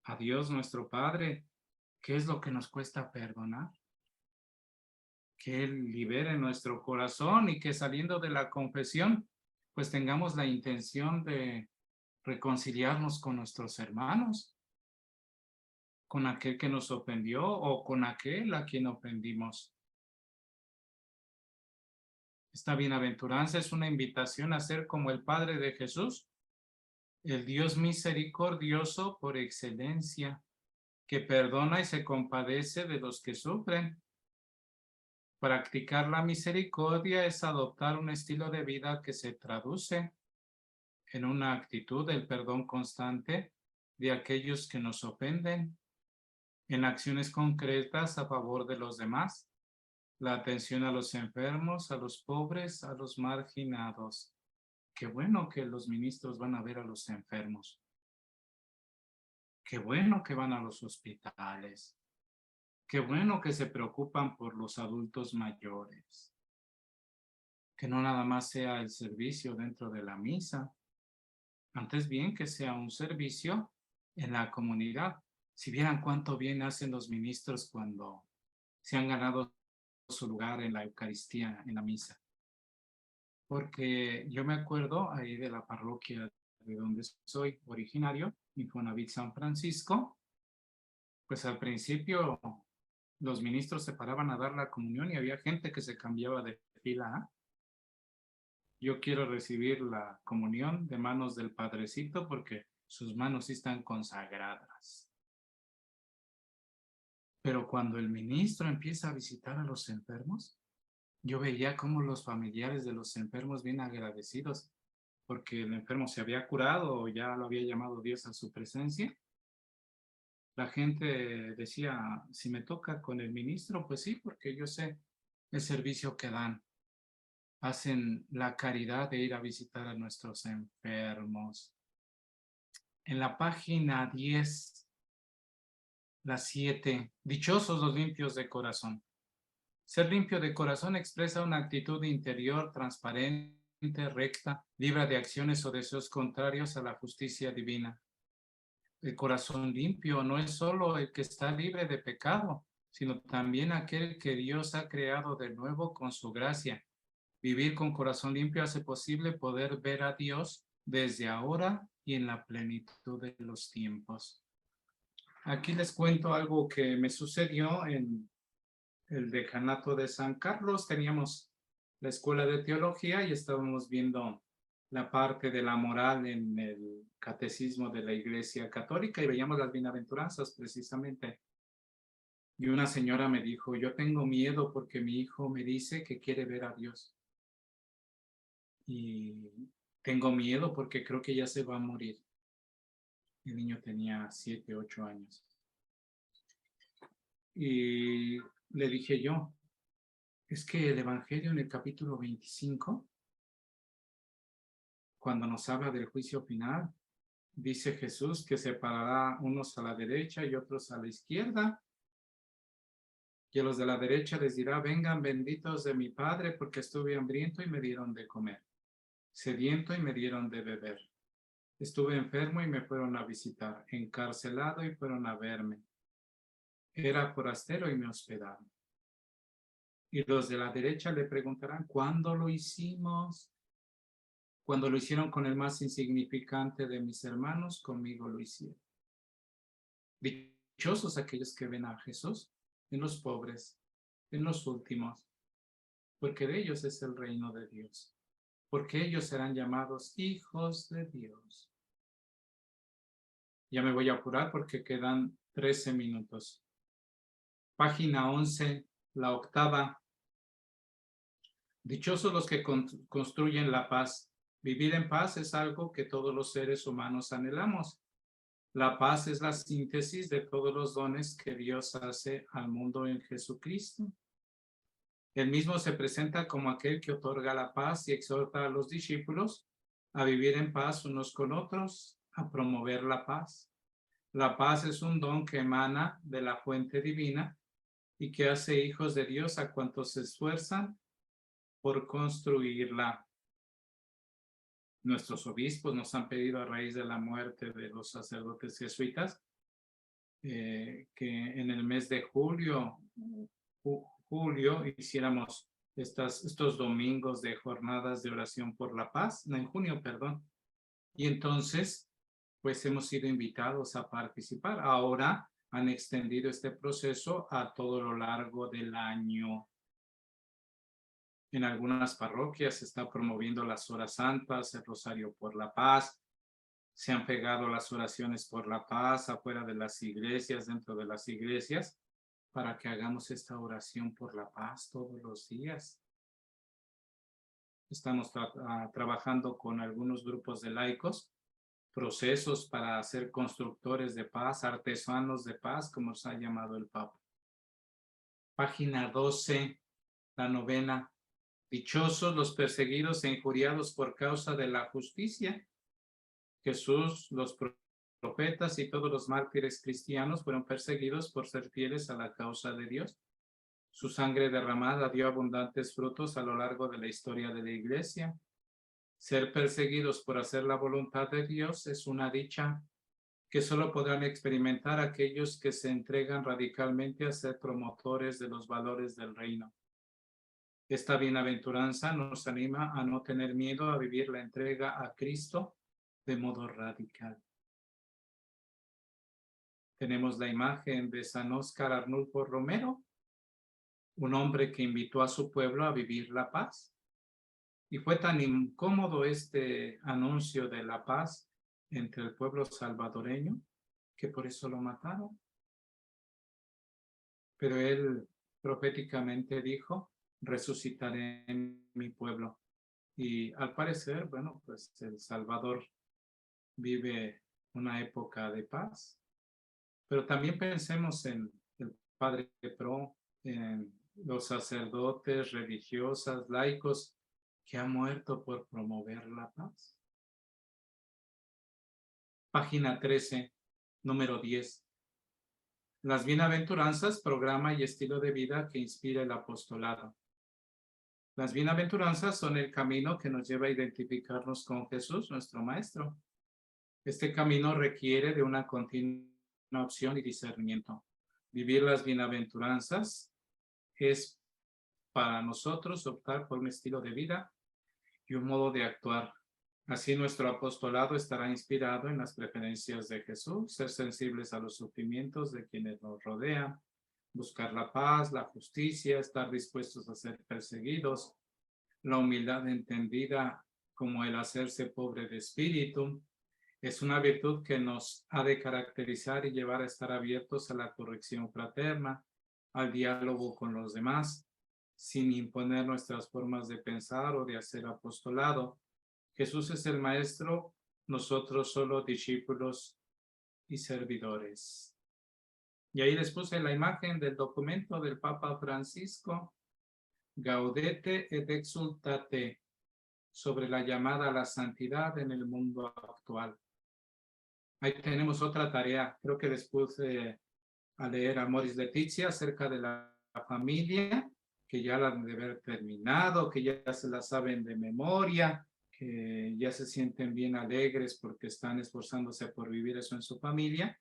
a Dios nuestro Padre qué es lo que nos cuesta perdonar. Que Él libere nuestro corazón y que saliendo de la confesión, pues tengamos la intención de reconciliarnos con nuestros hermanos, con aquel que nos ofendió o con aquel a quien ofendimos. Esta bienaventuranza es una invitación a ser como el Padre de Jesús, el Dios misericordioso por excelencia, que perdona y se compadece de los que sufren. Practicar la misericordia es adoptar un estilo de vida que se traduce en una actitud del perdón constante de aquellos que nos ofenden, en acciones concretas a favor de los demás, la atención a los enfermos, a los pobres, a los marginados. Qué bueno que los ministros van a ver a los enfermos. Qué bueno que van a los hospitales. Qué bueno que se preocupan por los adultos mayores. Que no nada más sea el servicio dentro de la misa, antes bien que sea un servicio en la comunidad. Si vieran cuánto bien hacen los ministros cuando se han ganado su lugar en la Eucaristía, en la misa. Porque yo me acuerdo ahí de la parroquia de donde soy originario, Infonavit San Francisco, pues al principio los ministros se paraban a dar la comunión y había gente que se cambiaba de fila. Yo quiero recibir la comunión de manos del Padrecito porque sus manos sí están consagradas. Pero cuando el ministro empieza a visitar a los enfermos, yo veía cómo los familiares de los enfermos bien agradecidos porque el enfermo se había curado o ya lo había llamado Dios a su presencia. La gente decía, si me toca con el ministro, pues sí, porque yo sé el servicio que dan. Hacen la caridad de ir a visitar a nuestros enfermos. En la página 10, la 7, dichosos los limpios de corazón. Ser limpio de corazón expresa una actitud interior transparente, recta, libre de acciones o deseos contrarios a la justicia divina. El corazón limpio no es solo el que está libre de pecado, sino también aquel que Dios ha creado de nuevo con su gracia. Vivir con corazón limpio hace posible poder ver a Dios desde ahora y en la plenitud de los tiempos. Aquí les cuento algo que me sucedió en el decanato de San Carlos, teníamos la escuela de teología y estábamos viendo la parte de la moral en el catecismo de la Iglesia Católica y veíamos las bienaventuranzas precisamente. Y una señora me dijo, yo tengo miedo porque mi hijo me dice que quiere ver a Dios. Y tengo miedo porque creo que ya se va a morir. El niño tenía 7, 8 años. Y le dije yo, es que el Evangelio en el capítulo 25, cuando nos habla del juicio final, dice Jesús que separará unos a la derecha y otros a la izquierda. Y a los de la derecha les dirá, vengan benditos de mi Padre, porque estuve hambriento y me dieron de comer, sediento y me dieron de beber. Estuve enfermo y me fueron a visitar, encarcelado y fueron a verme. Era forastero y me hospedaron. Y los de la derecha le preguntarán, ¿cuándo lo hicimos? Cuando lo hicieron con el más insignificante de mis hermanos, conmigo lo hicieron. Dichosos aquellos que ven a Jesús en los pobres, en los últimos, porque de ellos es el reino de Dios, porque ellos serán llamados hijos de Dios. Ya me voy a apurar porque quedan 13 minutos. Página 11, la octava. Dichosos los que construyen la paz. Vivir en paz es algo que todos los seres humanos anhelamos. La paz es la síntesis de todos los dones que Dios hace al mundo en Jesucristo. Él mismo se presenta como aquel que otorga la paz y exhorta a los discípulos a vivir en paz unos con otros, a promover la paz. La paz es un don que emana de la fuente divina y que hace hijos de Dios a cuantos se esfuerzan por construirla. Nuestros obispos nos han pedido a raíz de la muerte de los sacerdotes jesuitas que en el mes de julio hiciéramos estos domingos de jornadas de oración por la paz, no, en junio, perdón. Y entonces, pues hemos sido invitados a participar. Ahora han extendido este proceso a todo lo largo del año. En algunas parroquias se está promoviendo las horas santas, el rosario por la paz. Se han pegado las oraciones por la paz afuera de las iglesias, dentro de las iglesias, para que hagamos esta oración por la paz todos los días. Estamos trabajando con algunos grupos de laicos, procesos para ser constructores de paz, artesanos de paz, como se ha llamado el Papa. Página 12, la novena. Dichosos los perseguidos e injuriados por causa de la justicia. Jesús, los profetas y todos los mártires cristianos fueron perseguidos por ser fieles a la causa de Dios. Su sangre derramada dio abundantes frutos a lo largo de la historia de la Iglesia. Ser perseguidos por hacer la voluntad de Dios es una dicha que solo podrán experimentar aquellos que se entregan radicalmente a ser promotores de los valores del reino. Esta bienaventuranza nos anima a no tener miedo a vivir la entrega a Cristo de modo radical. Tenemos la imagen de San Óscar Arnulfo Romero, un hombre que invitó a su pueblo a vivir la paz. Y fue tan incómodo este anuncio de la paz entre el pueblo salvadoreño que por eso lo mataron. Pero él proféticamente dijo, resucitaré en mi pueblo. Y al parecer, bueno, pues El Salvador vive una época de paz. Pero también pensemos en el Padre Pro, en los sacerdotes, religiosas, laicos, que han muerto por promover la paz. Página 13, número 10. Las bienaventuranzas, programa y estilo de vida que inspira el apostolado. Las bienaventuranzas son el camino que nos lleva a identificarnos con Jesús, nuestro Maestro. Este camino requiere de una continua opción y discernimiento. Vivir las bienaventuranzas es para nosotros optar por un estilo de vida y un modo de actuar. Así nuestro apostolado estará inspirado en las preferencias de Jesús, ser sensibles a los sufrimientos de quienes nos rodean, buscar la paz, la justicia, estar dispuestos a ser perseguidos, la humildad entendida como el hacerse pobre de espíritu. Es una virtud que nos ha de caracterizar y llevar a estar abiertos a la corrección fraterna, al diálogo con los demás, sin imponer nuestras formas de pensar o de hacer apostolado. Jesús es el Maestro, nosotros solo discípulos y servidores. Y ahí les puse la imagen del documento del Papa Francisco, Gaudete et Exultate, sobre la llamada a la santidad en el mundo actual. Ahí tenemos otra tarea, creo que les puse a leer a Amoris Laetitia acerca de la familia, que ya la han de haber terminado, que ya se la saben de memoria, que ya se sienten bien alegres porque están esforzándose por vivir eso en su familia.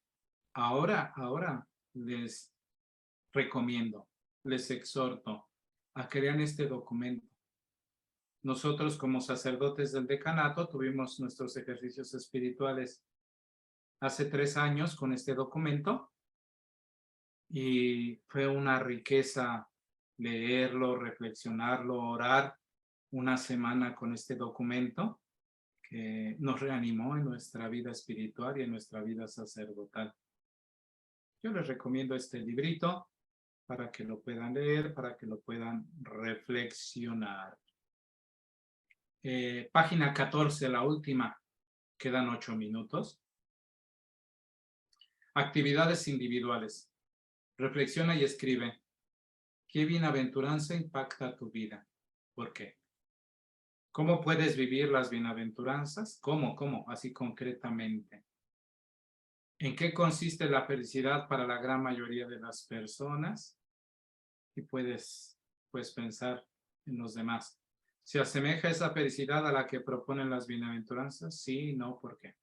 Ahora les recomiendo, les exhorto a que lean este documento. Nosotros como sacerdotes del decanato tuvimos nuestros ejercicios espirituales hace 3 años con este documento y fue una riqueza leerlo, reflexionarlo, orar una semana con este documento que nos reanimó en nuestra vida espiritual y en nuestra vida sacerdotal. Yo les recomiendo este librito para que lo puedan leer, para que lo puedan reflexionar. Página 14, la última, quedan 8 minutos. Actividades individuales. Reflexiona y escribe. ¿Qué bienaventuranza impacta tu vida? ¿Por qué? ¿Cómo puedes vivir las bienaventuranzas? ¿Cómo? Así concretamente. ¿En qué consiste la felicidad para la gran mayoría de las personas? Y puedes pensar en los demás. ¿Se asemeja esa felicidad a la que proponen las bienaventuranzas? Sí, no, ¿por qué?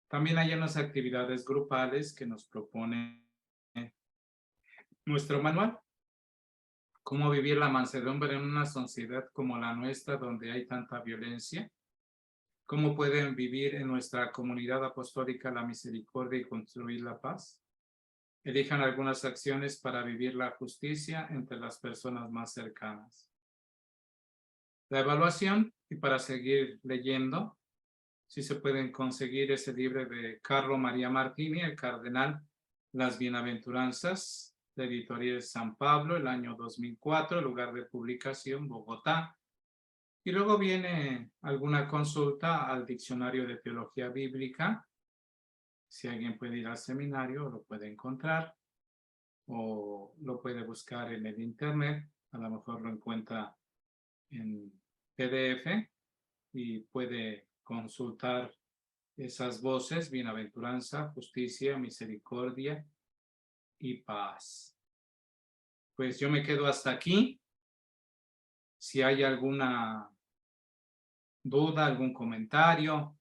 También hay unas actividades grupales que nos propone nuestro manual. ¿Cómo vivir la mansedumbre en una sociedad como la nuestra, donde hay tanta violencia? ¿Cómo pueden vivir en nuestra comunidad apostólica la misericordia y construir la paz? Elijan algunas acciones para vivir la justicia entre las personas más cercanas. La evaluación, y para seguir leyendo, si se pueden conseguir ese libro de Carlo María Martini, el cardenal, Las Bienaventuranzas, de Editorial San Pablo, el año 2004, lugar de publicación, Bogotá. Y luego viene alguna consulta al Diccionario de Teología Bíblica. Si alguien puede ir al seminario, lo puede encontrar o lo puede buscar en el internet. A lo mejor lo encuentra en PDF y puede consultar esas voces: bienaventuranza, justicia, misericordia y paz. Pues yo me quedo hasta aquí. Si hay alguna duda, algún comentario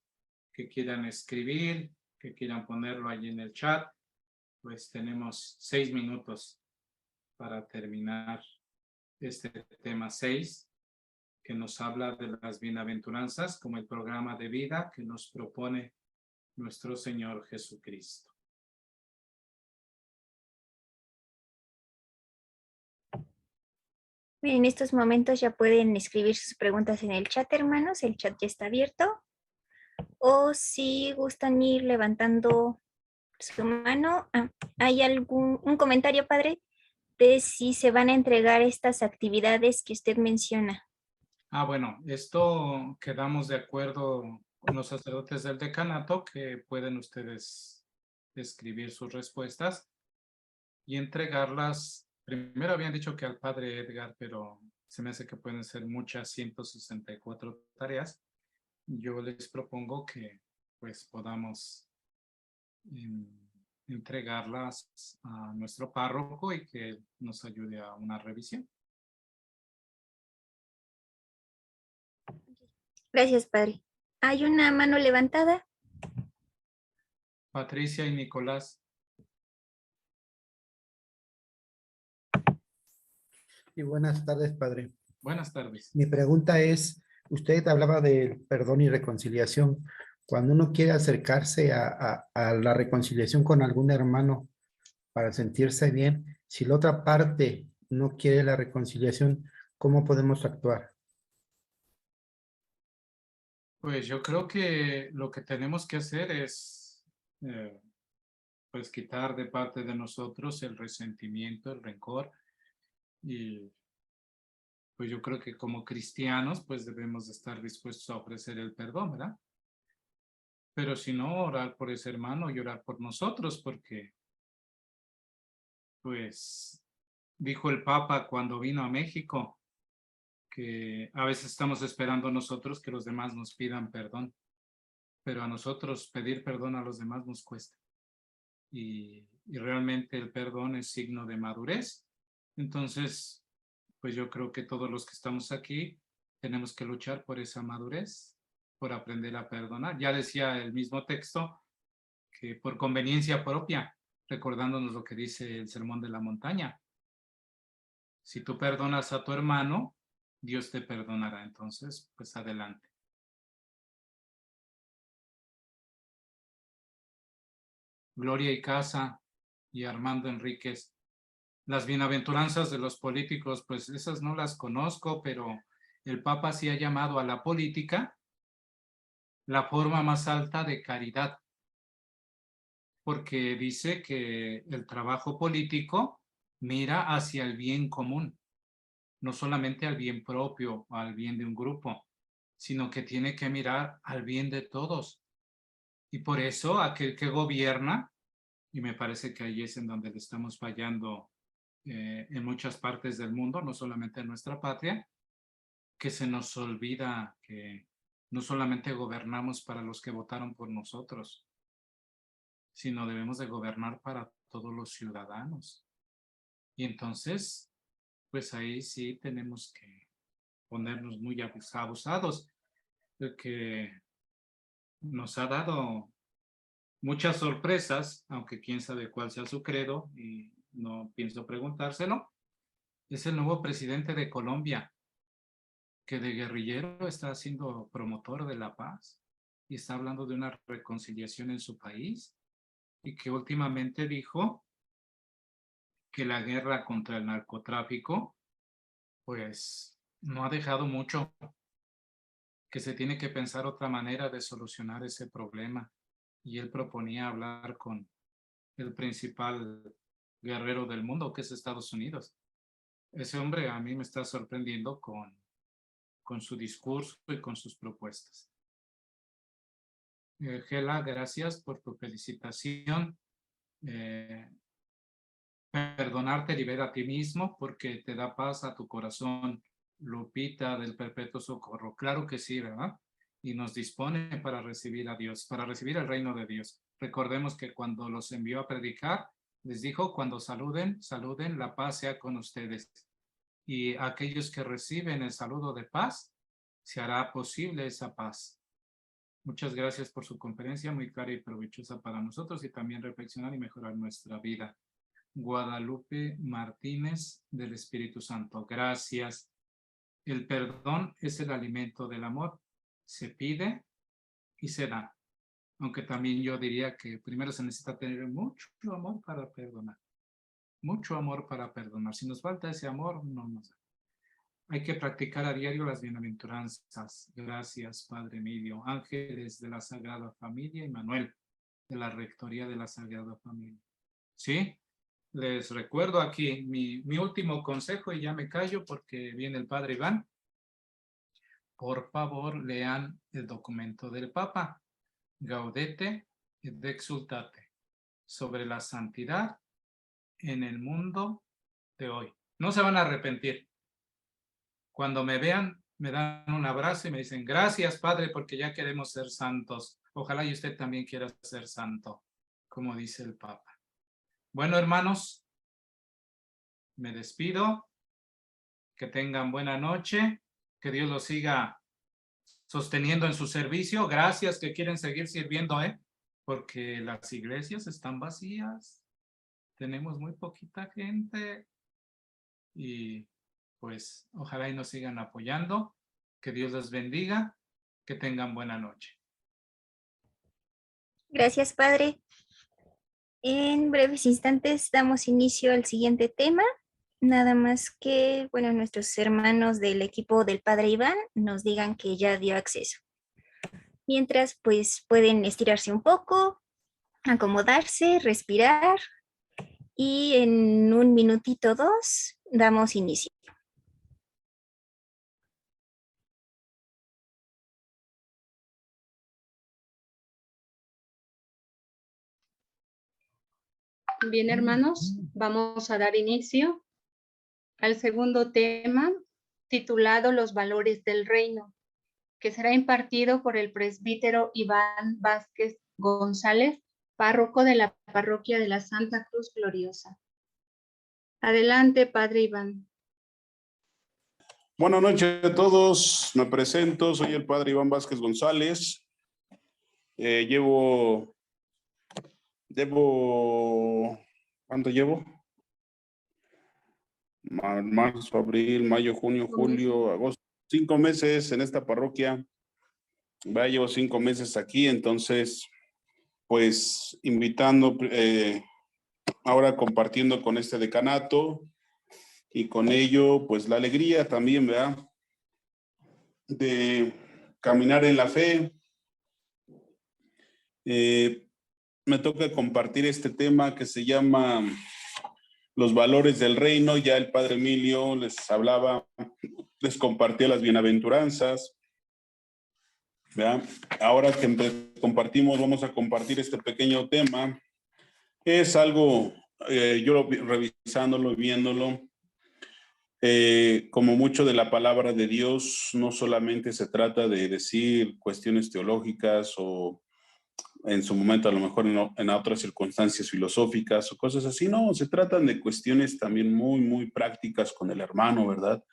que quieran escribir, que quieran ponerlo allí en el chat, pues tenemos 6 minutos para terminar este tema 6, que nos habla de las bienaventuranzas como el programa de vida que nos propone nuestro Señor Jesucristo. En estos momentos ya pueden escribir sus preguntas en el chat, hermanos. El chat ya está abierto. O si gustan ir levantando su mano. ¿Hay un comentario, padre, de si se van a entregar estas actividades que usted menciona? Bueno, esto quedamos de acuerdo con los sacerdotes del decanato, que pueden ustedes escribir sus respuestas y entregarlas. Primero habían dicho que al padre Edgar, pero se me hace que pueden ser muchas, 164 tareas. Yo les propongo que pues podamos entregarlas a nuestro párroco y que nos ayude a una revisión. Gracias, padre. ¿Hay una mano levantada? Patricia y Nicolás. Y buenas tardes, padre. Buenas tardes. Mi pregunta es, usted hablaba del perdón y reconciliación. Cuando uno quiere acercarse a la reconciliación con algún hermano, para sentirse bien. Si la otra parte no quiere la reconciliación, ¿cómo podemos actuar? Pues yo creo que lo que tenemos que hacer es pues quitar de parte de nosotros el resentimiento, el rencor, y pues yo creo que como cristianos pues debemos de estar dispuestos a ofrecer el perdón, ¿verdad? Pero si no, orar por ese hermano y orar por nosotros, porque pues dijo el Papa cuando vino a México que a veces estamos esperando nosotros que los demás nos pidan perdón, pero a nosotros pedir perdón a los demás nos cuesta. Y realmente el perdón es signo de madurez. Entonces, pues yo creo que todos los que estamos aquí tenemos que luchar por esa madurez, por aprender a perdonar. Ya decía el mismo texto que por conveniencia propia, recordándonos lo que dice el Sermón de la Montaña. Si tú perdonas a tu hermano, Dios te perdonará. Entonces, pues adelante. Gloria y Casa y Armando Enríquez. Las bienaventuranzas de los políticos, pues esas no las conozco, pero el Papa sí ha llamado a la política la forma más alta de caridad, porque dice que el trabajo político mira hacia el bien común, no solamente al bien propio o al bien de un grupo, sino que tiene que mirar al bien de todos. Y por eso aquel que gobierna, y me parece que ahí es en donde le estamos fallando en muchas partes del mundo, no solamente en nuestra patria, que se nos olvida que no solamente gobernamos para los que votaron por nosotros, sino debemos de gobernar para todos los ciudadanos. Y entonces, pues ahí sí tenemos que ponernos muy abusados, que nos ha dado muchas sorpresas, aunque quién sabe cuál sea su credo, y no pienso preguntárselo. Es el nuevo presidente de Colombia, que de guerrillero está siendo promotor de la paz y está hablando de una reconciliación en su país, y que últimamente dijo que la guerra contra el narcotráfico pues no ha dejado mucho, que se tiene que pensar otra manera de solucionar ese problema, y él proponía hablar con el principal guerrero del mundo, que es Estados Unidos. Ese hombre a mí me está sorprendiendo con su discurso y con sus propuestas. Gela, gracias por tu felicitación. Perdonarte libera a ti mismo porque te da paz a tu corazón. Lupita del Perpetuo Socorro. Claro que sí, ¿verdad? Y nos dispone para recibir a Dios, para recibir el reino de Dios. Recordemos que cuando los envió a predicar, les dijo, cuando saluden, saluden, la paz sea con ustedes. Y aquellos que reciben el saludo de paz, se hará posible esa paz. Muchas gracias por su conferencia, muy clara y provechosa para nosotros, y también reflexionar y mejorar nuestra vida. Guadalupe Martínez del Espíritu Santo. Gracias. El perdón es el alimento del amor. Se pide y se da. Aunque también yo diría que primero se necesita tener mucho amor para perdonar. Mucho amor para perdonar. Si nos falta ese amor, no nos da. Hay que practicar a diario las bienaventuranzas. Gracias, Padre Emilio. Ángeles de la Sagrada Familia y Manuel de la Rectoría de la Sagrada Familia. ¿Sí? Les recuerdo aquí mi último consejo y ya me callo porque viene el Padre Iván. Por favor, lean el documento del Papa, Gaudete et Exsultate, sobre la santidad en el mundo de hoy. No se van a arrepentir. Cuando me vean, me dan un abrazo y me dicen, gracias, Padre, porque ya queremos ser santos. Ojalá y usted también quiera ser santo, como dice el Papa. Bueno, hermanos, me despido. Que tengan buena noche. Que Dios los siga sosteniendo en su servicio. Gracias que quieren seguir sirviendo, porque las iglesias están vacías. Tenemos muy poquita gente. Y pues ojalá y nos sigan apoyando. Que Dios los bendiga. Que tengan buena noche. Gracias, Padre. En breves instantes damos inicio al siguiente tema. Nada más que, bueno, nuestros hermanos del equipo del Padre Iván nos digan que ya dio acceso. Mientras, pues pueden estirarse un poco, acomodarse, respirar y en un minutito dos damos inicio. Bien, hermanos, vamos a dar inicio al segundo tema titulado Los valores del reino, que será impartido por el presbítero Iván Vázquez González, párroco de la parroquia de la Santa Cruz Gloriosa. Adelante, Padre Iván. Buenas noches a todos, me presento, soy el Padre Iván Vázquez González. ¿Cuánto llevo? Marzo, abril, mayo, junio, julio, agosto, 5 meses en esta parroquia. Ya llevo 5 meses aquí, entonces, pues, invitando, ahora compartiendo con este decanato y con ello, pues, la alegría también, ¿verdad? De caminar en la fe. Me toca compartir este tema que se llama los valores del reino. Ya el Padre Emilio les hablaba, les compartía las bienaventuranzas. ¿Verdad? Ahora que compartimos, vamos a compartir este pequeño tema. Es algo, yo revisándolo, viéndolo, como mucho de la palabra de Dios, no solamente se trata de decir cuestiones teológicas o en su momento a lo mejor en otras circunstancias filosóficas o cosas así, no, se tratan de cuestiones también muy, muy prácticas con el hermano, ¿verdad?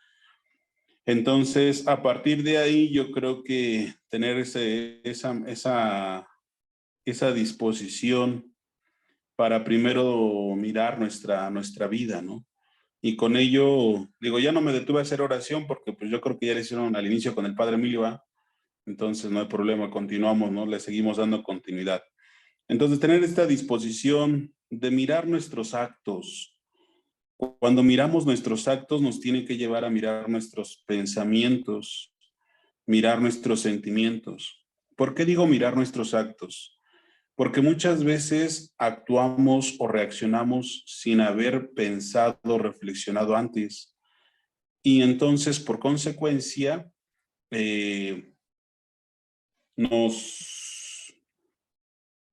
Entonces, a partir de ahí, yo creo que tener esa disposición para primero mirar nuestra vida, ¿no? Y con ello, digo, ya no me detuve a hacer oración porque pues yo creo que ya le hicieron al inicio con el Padre Emilio, ¿va? Entonces no hay problema, continuamos, ¿no? Le seguimos dando continuidad. Entonces, tener esta disposición de mirar nuestros actos. Cuando miramos nuestros actos, nos tiene que llevar a mirar nuestros pensamientos, mirar nuestros sentimientos. ¿Por qué digo mirar nuestros actos? Porque muchas veces actuamos o reaccionamos sin haber pensado, reflexionado antes. Y entonces, por consecuencia,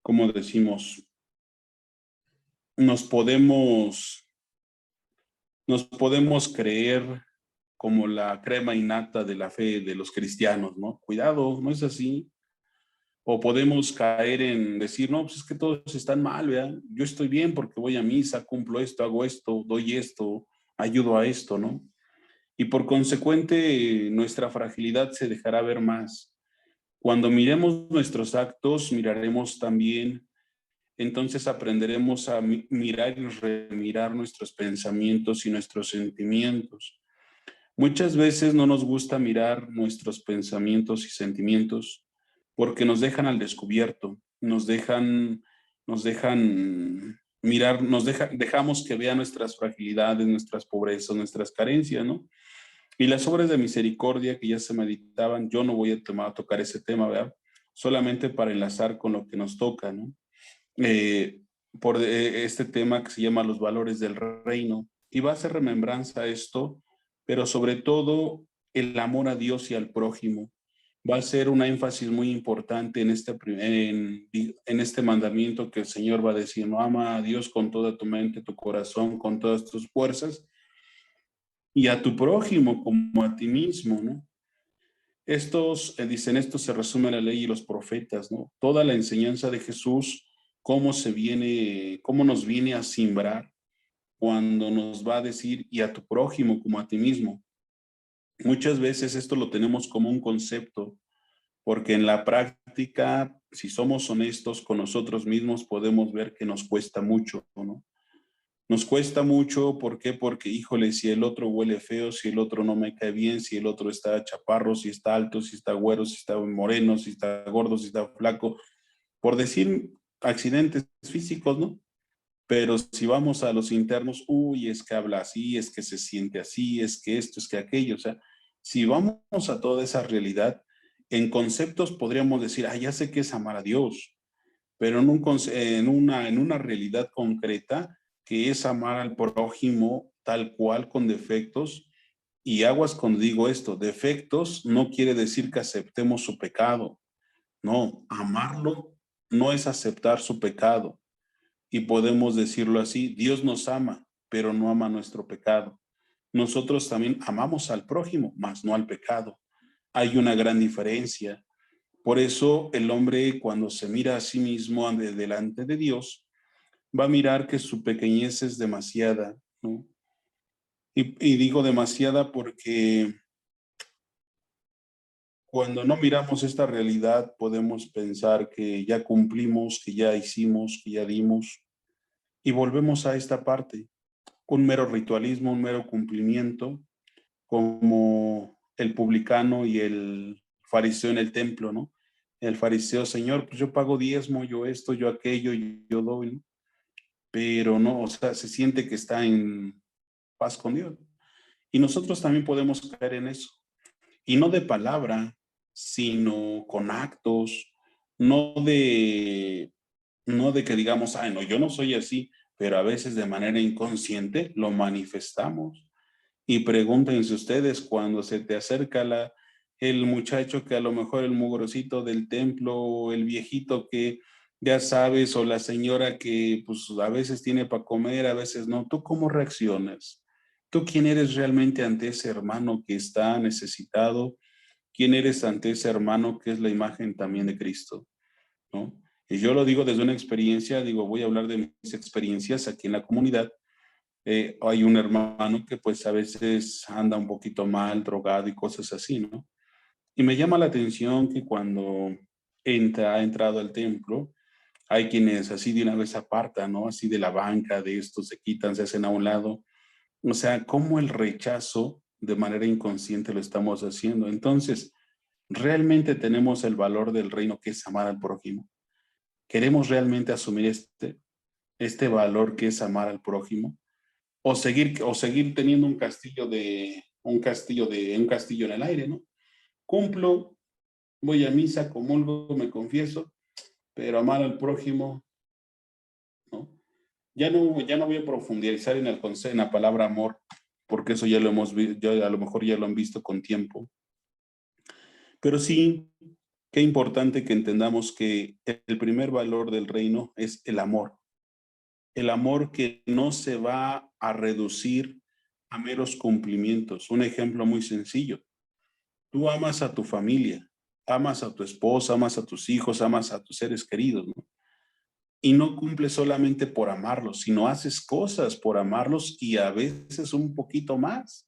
¿cómo decimos? Nos podemos creer como la crema innata de la fe de los cristianos, ¿no? Cuidado, no es así. O podemos caer en decir, no, pues es que todos están mal, ¿verdad? Yo estoy bien porque voy a misa, cumplo esto, hago esto, doy esto, ayudo a esto, ¿no? Y por consecuente, nuestra fragilidad se dejará ver más. Cuando miremos nuestros actos, miraremos también, entonces aprenderemos a mirar y remirar nuestros pensamientos y nuestros sentimientos. Muchas veces no nos gusta mirar nuestros pensamientos y sentimientos porque nos dejan al descubierto, dejamos que vean nuestras fragilidades, nuestras pobrezas, nuestras carencias, ¿no? Y las obras de misericordia que ya se meditaban, yo no voy a tocar ese tema, ¿verdad? Solamente para enlazar con lo que nos toca, ¿no? Por este tema que se llama los valores del reino. Y va a hacer remembranza a esto, pero sobre todo el amor a Dios y al prójimo. Va a ser un énfasis muy importante en este mandamiento que el Señor va a decir, no, ama a Dios con toda tu mente, tu corazón, con todas tus fuerzas, y a tu prójimo como a ti mismo, ¿no? Dicen, esto se resume en la ley y los profetas, ¿no? Toda la enseñanza de Jesús, cómo nos viene a simbrar cuando nos va a decir, y a tu prójimo como a ti mismo. Muchas veces esto lo tenemos como un concepto, porque en la práctica, si somos honestos con nosotros mismos, podemos ver que nos cuesta mucho, ¿no? Nos cuesta mucho, ¿por qué? Porque, híjole, si el otro huele feo, si el otro no me cae bien, si el otro está chaparro, si está alto, si está güero, si está moreno, si está gordo, si está flaco, por decir accidentes físicos, ¿no? Pero si vamos a los internos, uy, es que habla así, es que se siente así, es que esto, es que aquello. O sea, si vamos a toda esa realidad, en conceptos podríamos decir, ah, ya sé que es amar a Dios, pero en una realidad concreta, que es amar al prójimo tal cual, con defectos. Y aguas cuando digo esto, defectos no quiere decir que aceptemos su pecado. No, amarlo no es aceptar su pecado. Y podemos decirlo así, Dios nos ama, pero no ama nuestro pecado. Nosotros también amamos al prójimo, mas no al pecado. Hay una gran diferencia. Por eso el hombre, cuando se mira a sí mismo delante de Dios, va a mirar que su pequeñez es demasiada, ¿no? Y digo demasiada porque cuando no miramos esta realidad podemos pensar que ya cumplimos, que ya hicimos, que ya dimos, y volvemos a esta parte, un mero ritualismo, un mero cumplimiento, como el publicano y el fariseo en el templo, ¿no? El fariseo, Señor, pues yo pago diezmo, yo esto, yo aquello, yo doy, ¿no? Pero no, o sea, se siente que está en paz con Dios. Y nosotros también podemos caer en eso. Y no de palabra, sino con actos, no de, no de que digamos, ay, no, yo no soy así, pero a veces de manera inconsciente lo manifestamos. Y pregúntense ustedes cuando se te acerca el muchacho que a lo mejor el mugrosito del templo, o el viejito que ya sabes, o la señora que pues a veces tiene para comer, a veces no. ¿Tú cómo reaccionas? ¿Tú quién eres realmente ante ese hermano que está necesitado? ¿Quién eres ante ese hermano que es la imagen también de Cristo? ¿No? Y yo lo digo desde una experiencia, digo, voy a hablar de mis experiencias aquí en la comunidad. Hay un hermano que pues a veces anda un poquito mal, drogado y cosas así, ¿no? Y me llama la atención que cuando ha entrado al templo, hay quienes así de una vez apartan, ¿no? Así de la banca, de esto, se quitan, se hacen a un lado. O sea, cómo el rechazo de manera inconsciente lo estamos haciendo. Entonces, ¿realmente tenemos el valor del reino que es amar al prójimo? ¿Queremos realmente asumir este valor que es amar al prójimo? O seguir teniendo un castillo en el aire, ¿no? Cumplo, voy a misa, comulgo, me confieso, pero amar al prójimo, ¿no? Ya no voy a profundizar en la palabra amor, porque eso ya lo hemos visto, a lo mejor ya lo han visto con tiempo. Pero sí, qué importante que entendamos que el primer valor del reino es el amor. El amor que no se va a reducir a meros cumplimientos. Un ejemplo muy sencillo. Tú amas a tu familia, amas a tu esposa, amas a tus hijos, amas a tus seres queridos, ¿no? Y no cumples solamente por amarlos, sino haces cosas por amarlos y a veces un poquito más,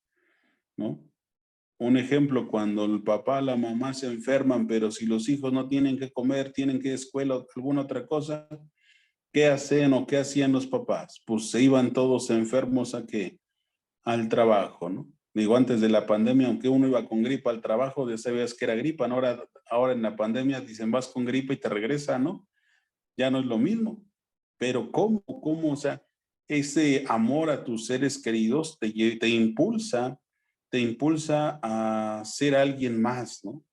¿no? Un ejemplo, cuando el papá, la mamá se enferman, pero si los hijos no tienen que comer, tienen que ir a escuela o alguna otra cosa, ¿qué hacen o qué hacían los papás? Pues se iban todos enfermos ¿a qué? Al trabajo, ¿no? Digo, antes de la pandemia, aunque uno iba con gripa al trabajo, ya sabías que era gripa, ¿no? Ahora en la pandemia dicen vas con gripa y te regresa, ¿no? Ya no es lo mismo. Pero ¿cómo? O sea, ese amor a tus seres queridos te impulsa a ser alguien más, ¿no?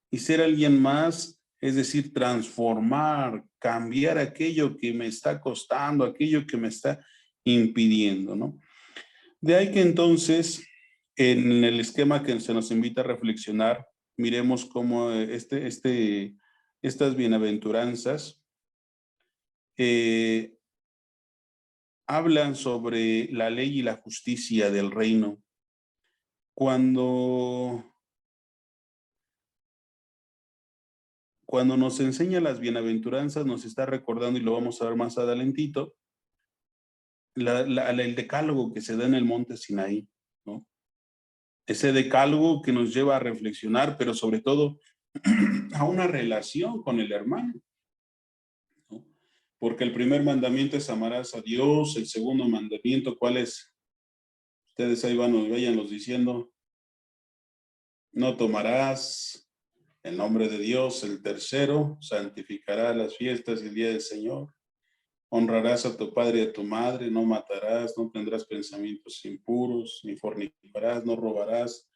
Y ser alguien más, es decir, transformar, cambiar aquello que me está costando, aquello que me está impidiendo, ¿no? De ahí que entonces, en el esquema que se nos invita a reflexionar, miremos cómo estas bienaventuranzas eh, hablan sobre la ley y la justicia del reino. Cuando nos enseña las bienaventuranzas, nos está recordando, y lo vamos a ver más adelantito, el decálogo que se da en el monte Sinaí, ¿no? Ese decálogo que nos lleva a reflexionar, pero sobre todo a una relación con el hermano, ¿no? Porque el primer mandamiento es amarás a Dios, el segundo mandamiento, ¿cuál es? Ustedes ahí váyanlos diciendo. No tomarás el nombre de Dios. El tercero, santificarás las fiestas y el día del Señor. honrarás a tu padre y a tu madre, no matarás, no tendrás pensamientos impuros, ni fornicarás, no robarás,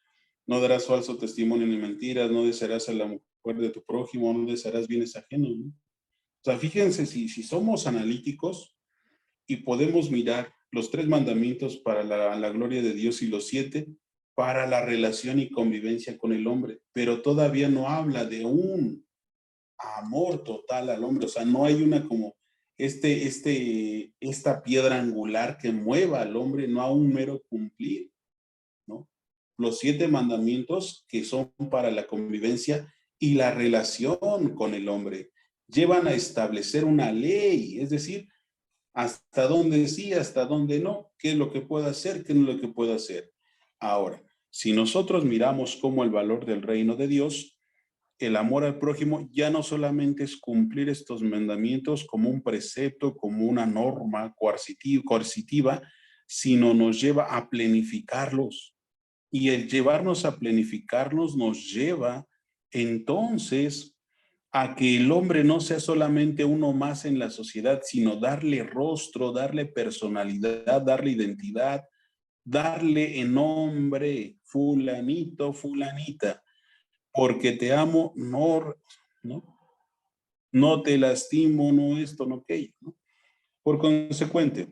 no darás falso testimonio ni mentiras, no desearás a la mujer de tu prójimo, no desearás bienes ajenos, ¿no? O sea, fíjense, si somos analíticos y podemos mirar los 3 mandamientos para la gloria de Dios y los 7 para la relación y convivencia con el hombre, pero todavía no habla de un amor total al hombre, o sea, no hay una como esta piedra angular que mueva al hombre, no a un mero cumplir, ¿no? Los 7 mandamientos que son para la convivencia y la relación con el hombre llevan a establecer una ley, es decir, hasta dónde sí, hasta dónde no, qué es lo que puedo hacer, qué no es lo que puedo hacer. Ahora, si nosotros miramos como el valor del reino de Dios, el amor al prójimo ya no solamente es cumplir estos mandamientos como un precepto, como una norma coercitiva, sino nos lleva a planificarlos. Y el llevarnos a planificarlos nos lleva entonces a que el hombre no sea solamente uno más en la sociedad, sino darle rostro, darle personalidad, darle identidad, darle en nombre, fulanito, fulanita, porque te amo, no te lastimo, no esto, no aquello, ¿no? Por consecuente,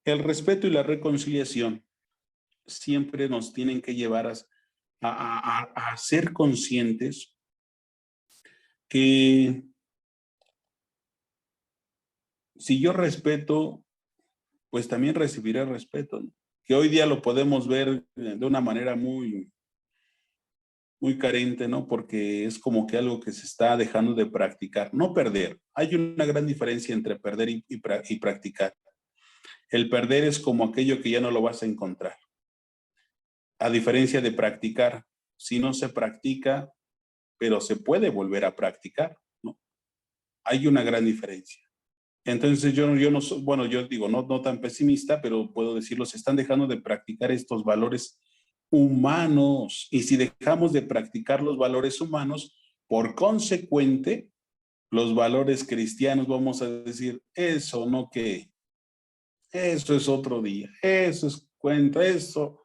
el respeto y la reconciliación siempre nos tienen que llevar a ser conscientes que si yo respeto, pues también recibiré respeto, ¿no? Que hoy día lo podemos ver de una manera muy, muy carente, ¿no? Porque es como que algo que se está dejando de practicar, no perder. Hay una gran diferencia entre perder y practicar. El perder es como aquello que ya no lo vas a encontrar. A diferencia de practicar, si no se practica, pero se puede volver a practicar, ¿no? Hay una gran diferencia. Entonces yo no soy, bueno, yo digo, no tan pesimista, pero puedo decirlo, se están dejando de practicar estos valores humanos. Y si dejamos de practicar los valores humanos, por consecuente, los valores cristianos, vamos a decir, eso no que, eso es otro día, eso es cuento, eso.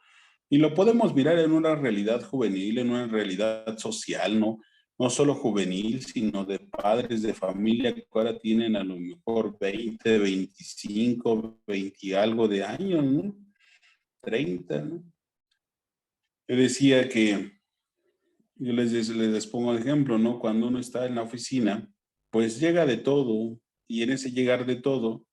Y lo podemos mirar en una realidad juvenil, en una realidad social, ¿no? No solo juvenil, sino de padres de familia que ahora tienen a lo mejor 20, 25, 20 y algo de años, ¿no? 30, ¿no? Yo decía que, yo les pongo el ejemplo, ¿no? Cuando uno está en la oficina, pues llega de todo, y en ese llegar de todo,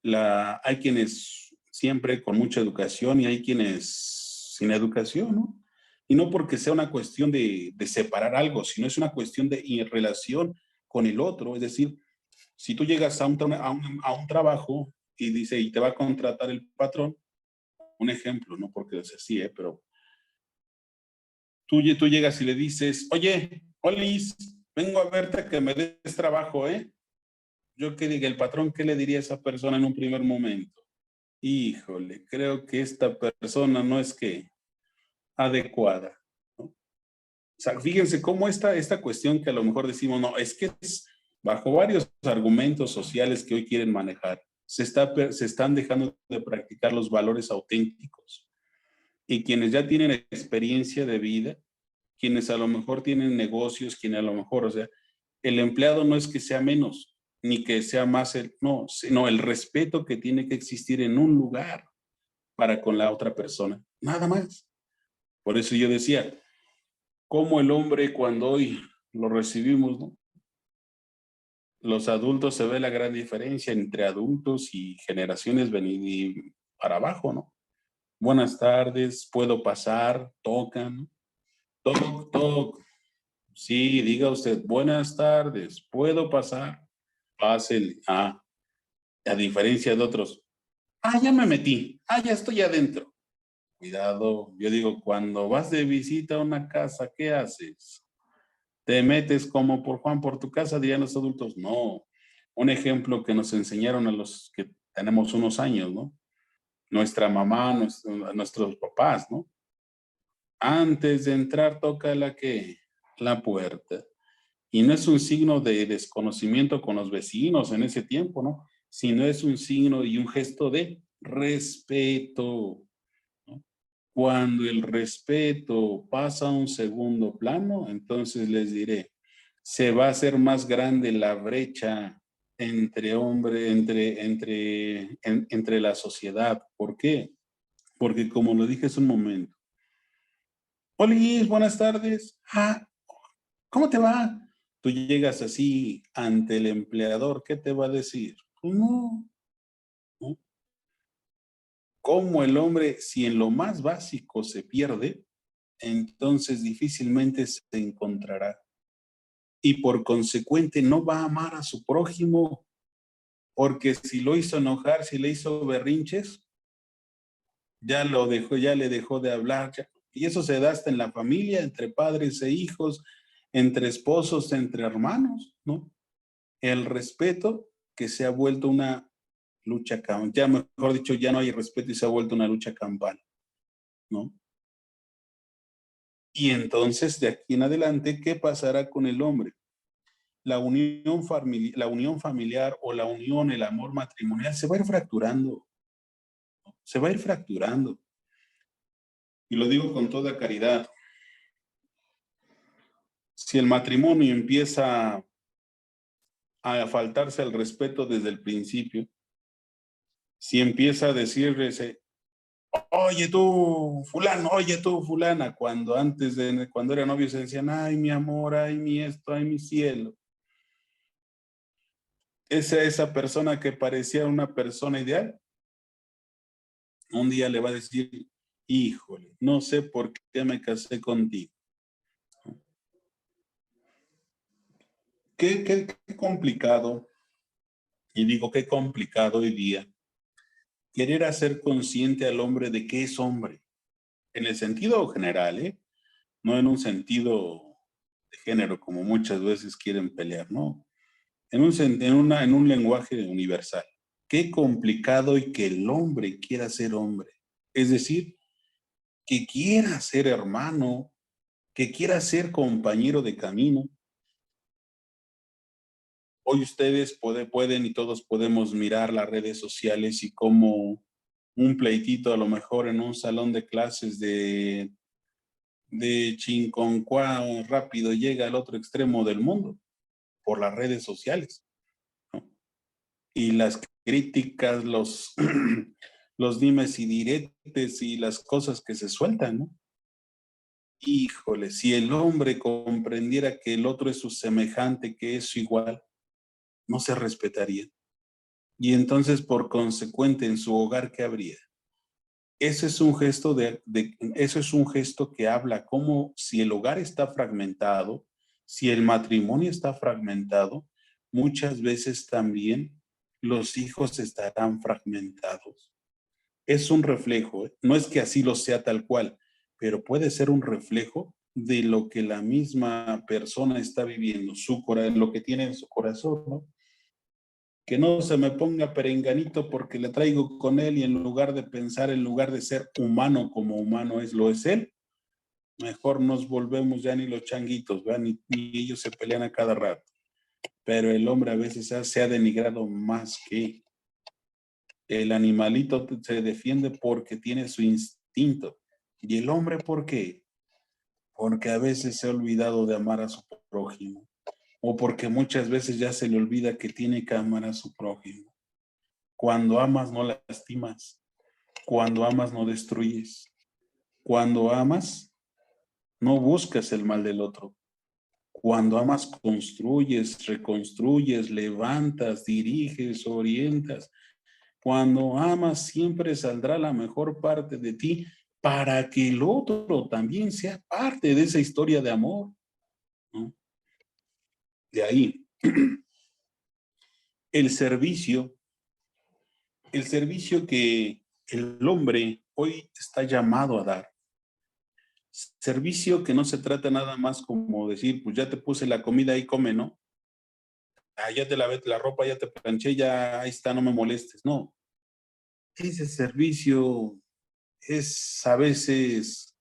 hay quienes siempre con mucha educación y hay quienes sin educación, ¿no? Y no porque sea una cuestión de separar algo, sino es una cuestión de relación con el otro. Es decir, si tú llegas a un trabajo y dice, y te va a contratar el patrón, un ejemplo, no porque es así, pero tú llegas y le dices, oye, Olis, vengo a verte que me des trabajo, ¿eh? Yo que diga, el patrón, ¿qué le diría a esa persona en un primer momento? Híjole, creo que esta persona no es que adecuada, ¿no? O sea, fíjense cómo esta cuestión que a lo mejor decimos, no, es que es bajo varios argumentos sociales que hoy quieren manejar, se están dejando de practicar los valores auténticos. Y quienes ya tienen experiencia de vida, quienes a lo mejor tienen negocios, quienes a lo mejor, o sea, el empleado no es que sea menos, ni que sea más, no, sino el respeto que tiene que existir en un lugar para con la otra persona, nada más. Por eso yo decía, cómo el hombre cuando hoy lo recibimos, ¿no? Los adultos se ve la gran diferencia entre adultos y generaciones venir para abajo, ¿no? Buenas tardes, puedo pasar, tocan, ¿no? Toc, toc. Sí, diga usted, buenas tardes, puedo pasar, pásele. Ah, a diferencia de otros, ya me metí, ya estoy adentro. Cuidado, yo digo, cuando vas de visita a una casa, ¿qué haces? ¿Te metes como por Juan por tu casa? Dirían los adultos. No. Un ejemplo que nos enseñaron a los que tenemos unos años, ¿no? Nuestra mamá, nuestros papás, ¿no? Antes de entrar, toca la puerta. Y no es un signo de desconocimiento con los vecinos en ese tiempo, ¿no? sino es un signo y un gesto de respeto, ¿no? Cuando el respeto pasa a un segundo plano, entonces les diré, se va a hacer más grande la brecha entre entre la sociedad. ¿Por qué? Porque como lo dije hace un momento, hola, buenas tardes. Ah, ¿cómo te va? Tú llegas así ante el empleador, ¿qué te va a decir? Pues no, ¿no? Como el hombre, si en lo más básico se pierde, entonces difícilmente se encontrará. Y por consecuente no va a amar a su prójimo, porque si lo hizo enojar, si le hizo berrinches, ya lo dejó, ya le dejó de hablar. Y eso se da hasta en la familia, entre padres e hijos, entre esposos, entre hermanos, ¿no? El respeto que se ha vuelto una lucha, ya mejor dicho, ya no hay respeto y se ha vuelto una lucha campal, ¿no? Y entonces, de aquí en adelante, ¿qué pasará con el hombre? La unión familiar o la unión, el amor matrimonial se va a ir fracturando, se va a ir fracturando. Y lo digo con toda caridad. Si el matrimonio empieza a faltarse el respeto desde el principio, si empieza a decirles, oye tú, fulano, oye tú, fulana, cuando cuando eran novios se decían, ay, mi amor, ay, mi esto, ay, mi cielo. Esa persona que parecía una persona ideal, un día le va a decir, híjole, no sé por qué me casé contigo. Qué complicado, y digo qué complicado hoy día, querer hacer consciente al hombre de que es hombre, en el sentido general, ¿eh? No en un sentido de género, como muchas veces quieren pelear, ¿no? En un lenguaje universal. Qué complicado y que el hombre quiera ser hombre. Es decir, que quiera ser hermano, que quiera ser compañero de camino. Hoy ustedes pueden y todos podemos mirar las redes sociales y como un pleitito a lo mejor en un salón de clases de Chinconcuá rápido llega al otro extremo del mundo por las redes sociales, ¿no? Y las críticas, los dimes y diretes y las cosas que se sueltan, ¿no? Híjole, si el hombre comprendiera que el otro es su semejante, que es su igual, no se respetaría. Y entonces, por consecuente, en su hogar, ¿qué habría? Ese es un gesto eso es un gesto que habla como si el hogar está fragmentado, si el matrimonio está fragmentado, muchas veces también los hijos estarán fragmentados. Es un reflejo, ¿eh? No es que así lo sea tal cual, pero puede ser un reflejo de lo que la misma persona está viviendo, lo que tiene en su corazón, ¿no? Que no se me ponga perenganito porque le traigo con él y en lugar de pensar, en lugar de ser humano como humano lo es él, mejor nos volvemos ya ni los changuitos, ¿verdad? Ni ellos se pelean a cada rato. Pero el hombre a veces se ha denigrado más que el animalito se defiende porque tiene su instinto. ¿Y el hombre por qué? Porque a veces se ha olvidado de amar a su prójimo. O porque muchas veces ya se le olvida que tiene que amar a su prójimo. Cuando amas no lastimas. Cuando amas no destruyes. Cuando amas no buscas el mal del otro. Cuando amas construyes, reconstruyes, levantas, diriges, orientas. Cuando amas siempre saldrá la mejor parte de ti para que el otro también sea parte de esa historia de amor, ¿no? De ahí, el servicio que el hombre hoy está llamado a dar. Servicio que no se trata nada más como decir, pues ya te puse la comida y come, ¿no? Ah, ya te lavé la ropa, ya te planché, ya ahí está, no me molestes. No, ese servicio es a veces,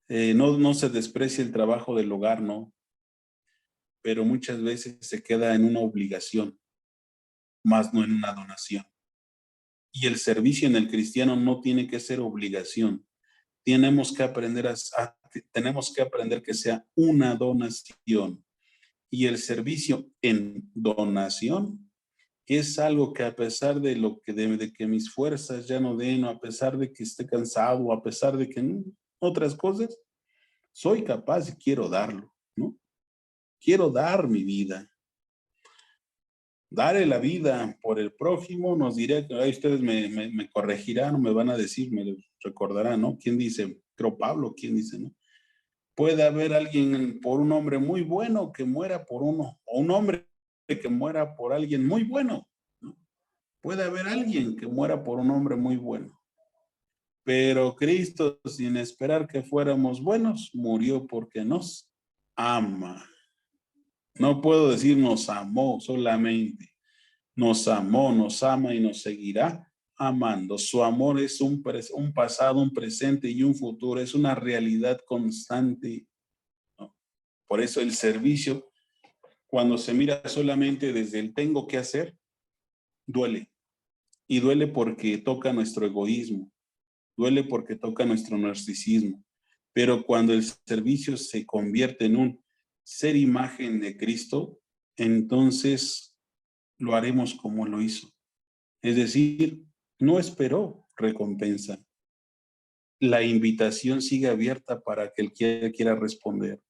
no se desprecia el trabajo del hogar, ¿no? Pero muchas veces se queda en una obligación. más no en una donación. Y el servicio en el cristiano no tiene que ser obligación. Tenemos que aprender que sea una donación. Y el servicio en donación es algo que a pesar de que mis fuerzas ya no den, o a pesar de que esté cansado, o a pesar de que otras cosas, soy capaz y quiero darlo, ¿no? Quiero dar mi vida. Daré la vida por el prójimo, nos dirá, ahí ustedes me corregirán o me van a decir, me recordarán, ¿no? ¿Quién dice? Creo Pablo, ¿quién dice, no? Puede haber alguien por un hombre muy bueno que muera por uno, o un hombre que muera por alguien muy bueno, ¿no? Puede haber alguien que muera por un hombre muy bueno. Pero Cristo, sin esperar que fuéramos buenos, murió porque nos ama. No puedo decir nos amó solamente. Nos amó, nos ama y nos seguirá amando. Su amor es un pasado, un presente y un futuro. Es una realidad constante, ¿no? Por eso el servicio, cuando se mira solamente desde el tengo que hacer, duele. Y duele porque toca nuestro egoísmo. Duele porque toca nuestro narcisismo. Pero cuando el servicio se convierte en un ser imagen de Cristo, entonces lo haremos como lo hizo. Es decir, no esperó recompensa. La invitación sigue abierta para que el que quiera responder.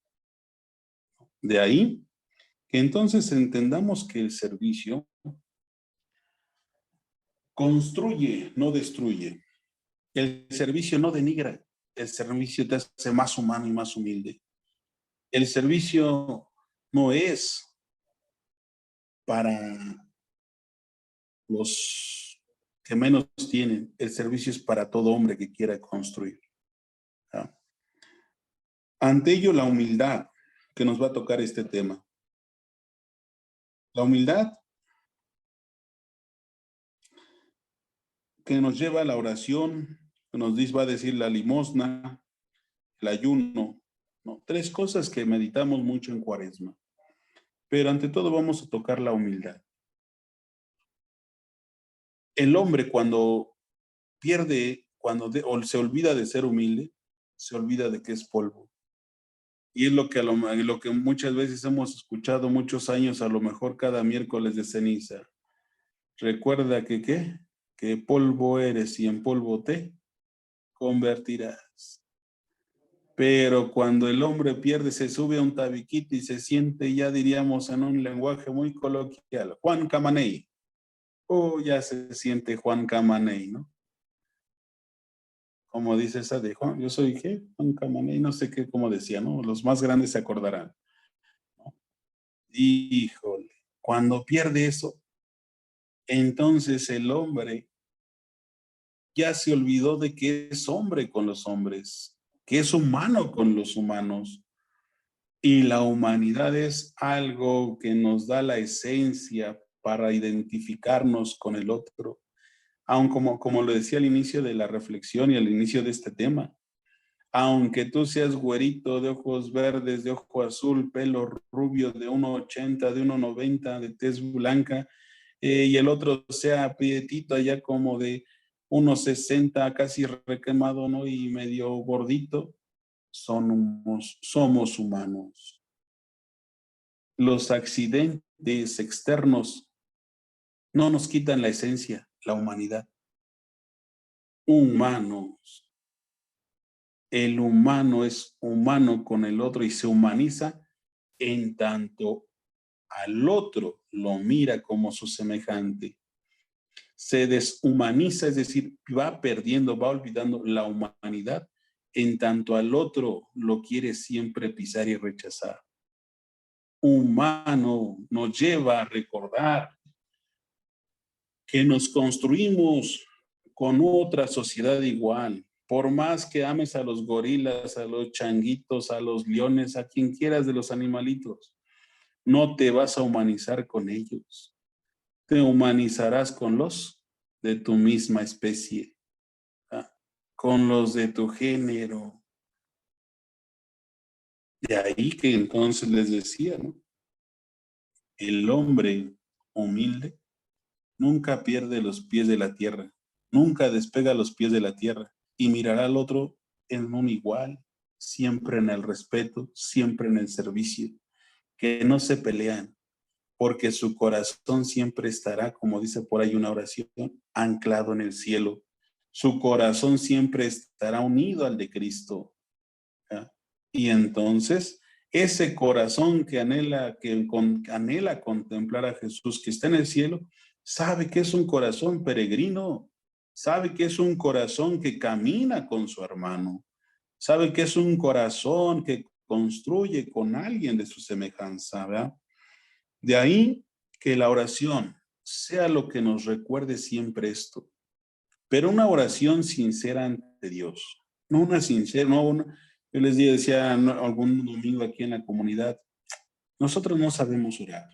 De ahí que entonces entendamos que el servicio construye, no destruye. El servicio no denigra. El servicio te hace más humano y más humilde. El servicio no es para los que menos tienen. El servicio es para todo hombre que quiera construir. ¿Ah? Ante ello, la humildad, que nos va a tocar este tema. La humildad que nos lleva a la oración, que nos va a decir la limosna, el ayuno, ¿no? 3 cosas que meditamos mucho en Cuaresma. Pero ante todo vamos a tocar la humildad. El hombre cuando pierde, o se olvida de ser humilde, se olvida de que es polvo. Y es lo que muchas veces hemos escuchado muchos años, a lo mejor cada miércoles de ceniza. Recuerda que ¿qué? Que polvo eres y en polvo te convertirás. Pero cuando el hombre pierde, se sube a un tabiquito y se siente, ya diríamos en un lenguaje muy coloquial, Juan Camaney. Ya se siente Juan Camaney, ¿no? Como dice esa de Juan, yo soy ¿qué? Juan Camaney, no sé qué, como decía, ¿no? Los más grandes se acordarán, ¿no? Híjole, cuando pierde eso, entonces el hombre ya se olvidó de que es hombre con los hombres, que es humano con los humanos. Y la humanidad es algo que nos da la esencia para identificarnos con el otro. Aun como lo decía al inicio de la reflexión y al inicio de este tema, aunque tú seas güerito, de ojos verdes, de ojo azul, pelo rubio, de 1,80, de 1,90, de tez blanca, y el otro sea prietito allá como de 1,60, casi requemado, ¿no? Y medio gordito, somos humanos. Los accidentes externos no nos quitan la esencia, la humanidad. Humanos. El humano es humano con el otro y se humaniza en tanto al otro lo mira como su semejante. Se deshumaniza, es decir, va perdiendo, va olvidando la humanidad en tanto al otro lo quiere siempre pisar y rechazar. Humano nos lleva a recordar que nos construimos con otra sociedad igual. Por más que ames a los gorilas, a los changuitos, a los leones, a quien quieras de los animalitos, no te vas a humanizar con ellos. Te humanizarás con los de tu misma especie, ¿ah? Con los de tu género. De ahí que entonces les decía, ¿no? El hombre humilde nunca pierde los pies de la tierra, nunca despega los pies de la tierra y mirará al otro en un igual, siempre en el respeto, siempre en el servicio, que no se pelean, porque su corazón siempre estará, como dice por ahí una oración, anclado en el cielo. Su corazón siempre estará unido al de Cristo. ¿Ya? Y entonces, ese corazón que anhela contemplar a Jesús, que está en el cielo, sabe que es un corazón peregrino, sabe que es un corazón que camina con su hermano, sabe que es un corazón que construye con alguien de su semejanza, ¿verdad? De ahí que la oración sea lo que nos recuerde siempre esto, pero una oración sincera ante Dios, no una sincera, no una, yo les decía algún domingo aquí en la comunidad, nosotros no sabemos orar.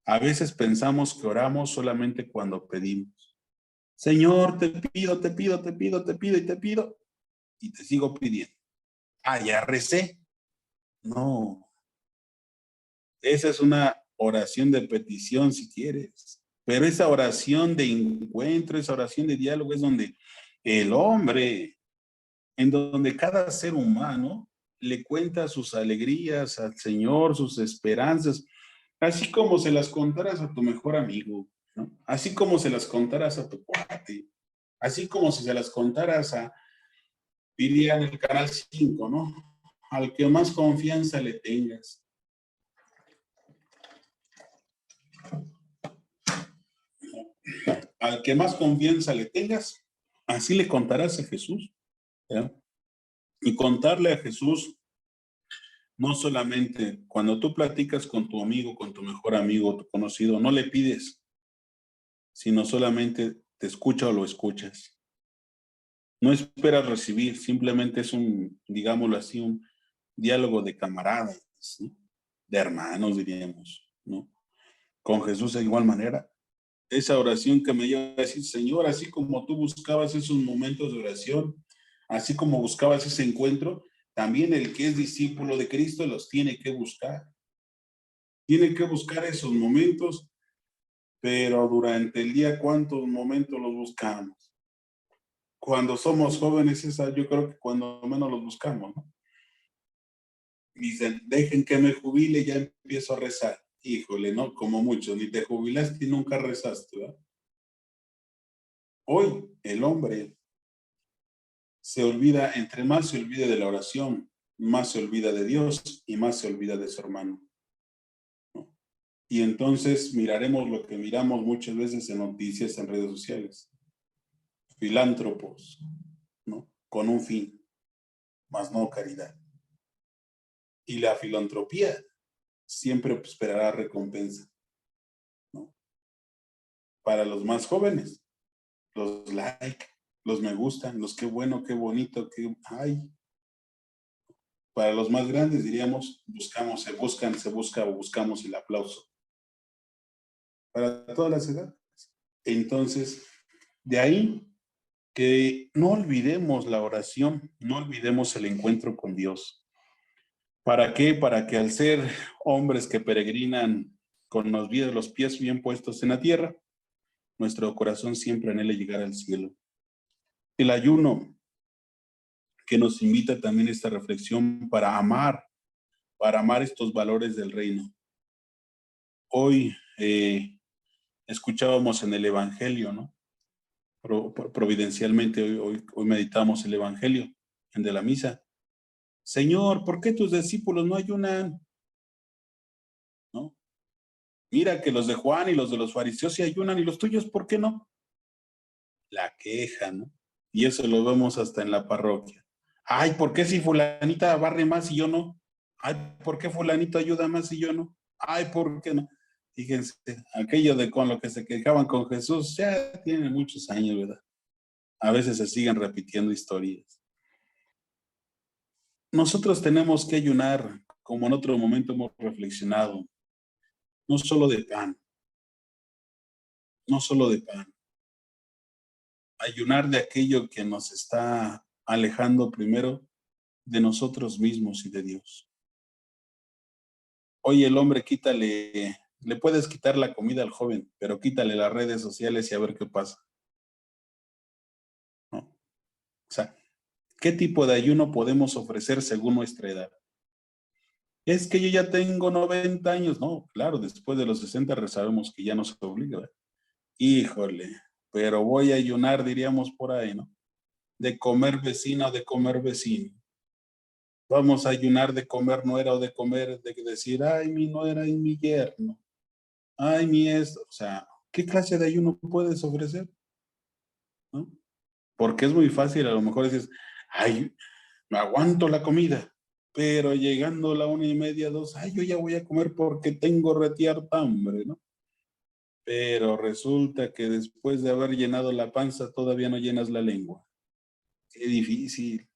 A veces pensamos que oramos solamente cuando pedimos. Señor, te pido, te pido, te pido, te pido y te pido, y te sigo pidiendo. Ah, ya recé. No, esa es una oración de petición si quieres, pero esa oración de encuentro, esa oración de diálogo es donde el hombre, en donde cada ser humano le cuenta sus alegrías al Señor, sus esperanzas, así como se las contaras a tu mejor amigo, ¿no? Así como se las contaras a tu cuate, así como si se las contaras a, diría en el canal 5, ¿no? Al que más confianza le tengas. Al que más confianza le tengas, así le contarás a Jesús, ¿ya? Y contarle a Jesús, no solamente cuando tú platicas con tu amigo, con tu mejor amigo, tu conocido, no le pides, sino solamente te escucha o lo escuchas. No esperas recibir, simplemente es un, digámoslo así, un diálogo de camaradas, ¿sí? De hermanos, diríamos, ¿no? Con Jesús de igual manera. Esa oración que me lleva a decir, Señor, así como tú buscabas esos momentos de oración, así como buscabas ese encuentro, también el que es discípulo de Cristo los tiene que buscar. Tiene que buscar esos momentos, pero durante el día, ¿cuántos momentos los buscamos? Cuando somos jóvenes, yo creo que cuando menos los buscamos, ¿no? Dicen, dejen que me jubile, ya empiezo a rezar. Híjole, ¿no? Como muchos, ni te jubilaste y nunca rezaste, ¿verdad? Hoy el hombre se olvida, entre más se olvida de la oración, más se olvida de Dios y más se olvida de su hermano, ¿no? Y entonces miraremos lo que miramos muchas veces en noticias, en redes sociales. Filántropos, ¿no? Con un fin, más no caridad. Y la filantropía siempre esperará recompensa, ¿no? Para los más jóvenes, los like, los me gustan, los qué bueno, qué bonito, qué ay. Para los más grandes diríamos, se busca o buscamos el aplauso. Para todas las edades. Entonces, de ahí que no olvidemos la oración, no olvidemos el encuentro con Dios. ¿Para qué? Para que al ser hombres que peregrinan con los pies bien puestos en la tierra, nuestro corazón siempre anhele llegar al cielo. El ayuno que nos invita también a esta reflexión para amar estos valores del reino. Hoy escuchábamos en el Evangelio, ¿no? Providencialmente hoy meditamos el Evangelio, en de la misa. Señor, ¿por qué tus discípulos no ayunan? ¿No? Mira que los de Juan y los de los fariseos sí ayunan, y los tuyos, ¿por qué no? La queja, ¿no? Y eso lo vemos hasta en la parroquia. Ay, ¿por qué si fulanita barre más y yo no? Ay, ¿por qué fulanito ayuda más y yo no? Ay, ¿por qué no? Fíjense, aquello de con lo que se quejaban con Jesús ya tiene muchos años, ¿verdad? A veces se siguen repitiendo historias. Nosotros tenemos que ayunar, como en otro momento hemos reflexionado, no solo de pan, no solo de pan. Ayunar de aquello que nos está alejando primero de nosotros mismos y de Dios. Hoy el hombre quítale Le puedes quitar la comida al joven, pero quítale las redes sociales y a ver qué pasa. ¿No? O sea, ¿qué tipo de ayuno podemos ofrecer según nuestra edad? Es que yo ya tengo 90 años. No, claro, después de los 60 sabemos que ya no se obliga, ¿verdad? Híjole, pero voy a ayunar, diríamos por ahí, ¿no? De comer vecino, de comer vecino. Vamos a ayunar de comer nuera o de comer, de decir, ay, mi nuera y mi yerno. Ay, mi esto. O sea, ¿qué clase de ayuno puedes ofrecer? ¿No? Porque es muy fácil, a lo mejor dices, ay, me aguanto la comida, pero llegando la 1:30, 2, ay, yo ya voy a comer porque tengo retierta hambre, ¿no? Pero resulta que después de haber llenado la panza, todavía no llenas la lengua. Qué difícil,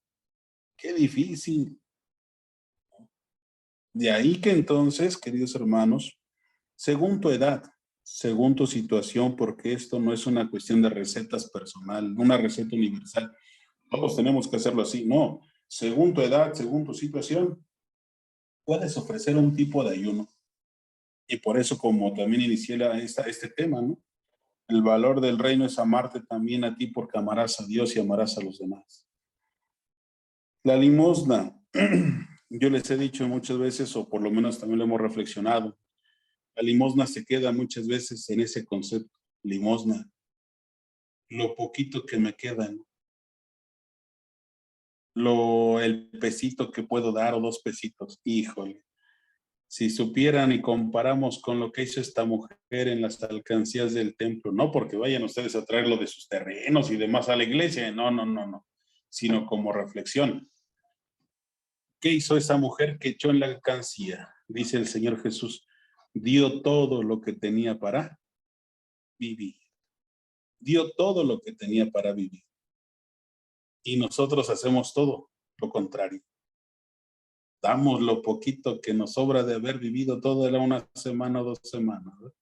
qué difícil. De ahí que entonces, queridos hermanos, según tu edad, según tu situación, porque esto no es una cuestión de recetas personal, una receta universal. Todos tenemos que hacerlo así, no. Según tu edad, según tu situación, puedes ofrecer un tipo de ayuno. Y por eso, como también inicié este tema, ¿no? El valor del reino es amarte también a ti porque amarás a Dios y amarás a los demás. La limosna, yo les he dicho muchas veces, o por lo menos también lo hemos reflexionado, la limosna se queda muchas veces en ese concepto, limosna, lo poquito que me queda, ¿no? El pesito que puedo dar o 2 pesitos, híjole. Si supieran y comparamos con lo que hizo esta mujer en las alcancías del templo, no porque vayan ustedes a traerlo de sus terrenos y demás a la iglesia, no, sino como reflexión. ¿Qué hizo esa mujer que echó en la alcancía? Dice el Señor Jesús, dio todo lo que tenía para vivir. Dio todo lo que tenía para vivir. Y nosotros hacemos todo lo contrario. Damos lo poquito que nos sobra de haber vivido toda una semana o 2 semanas, ¿verdad?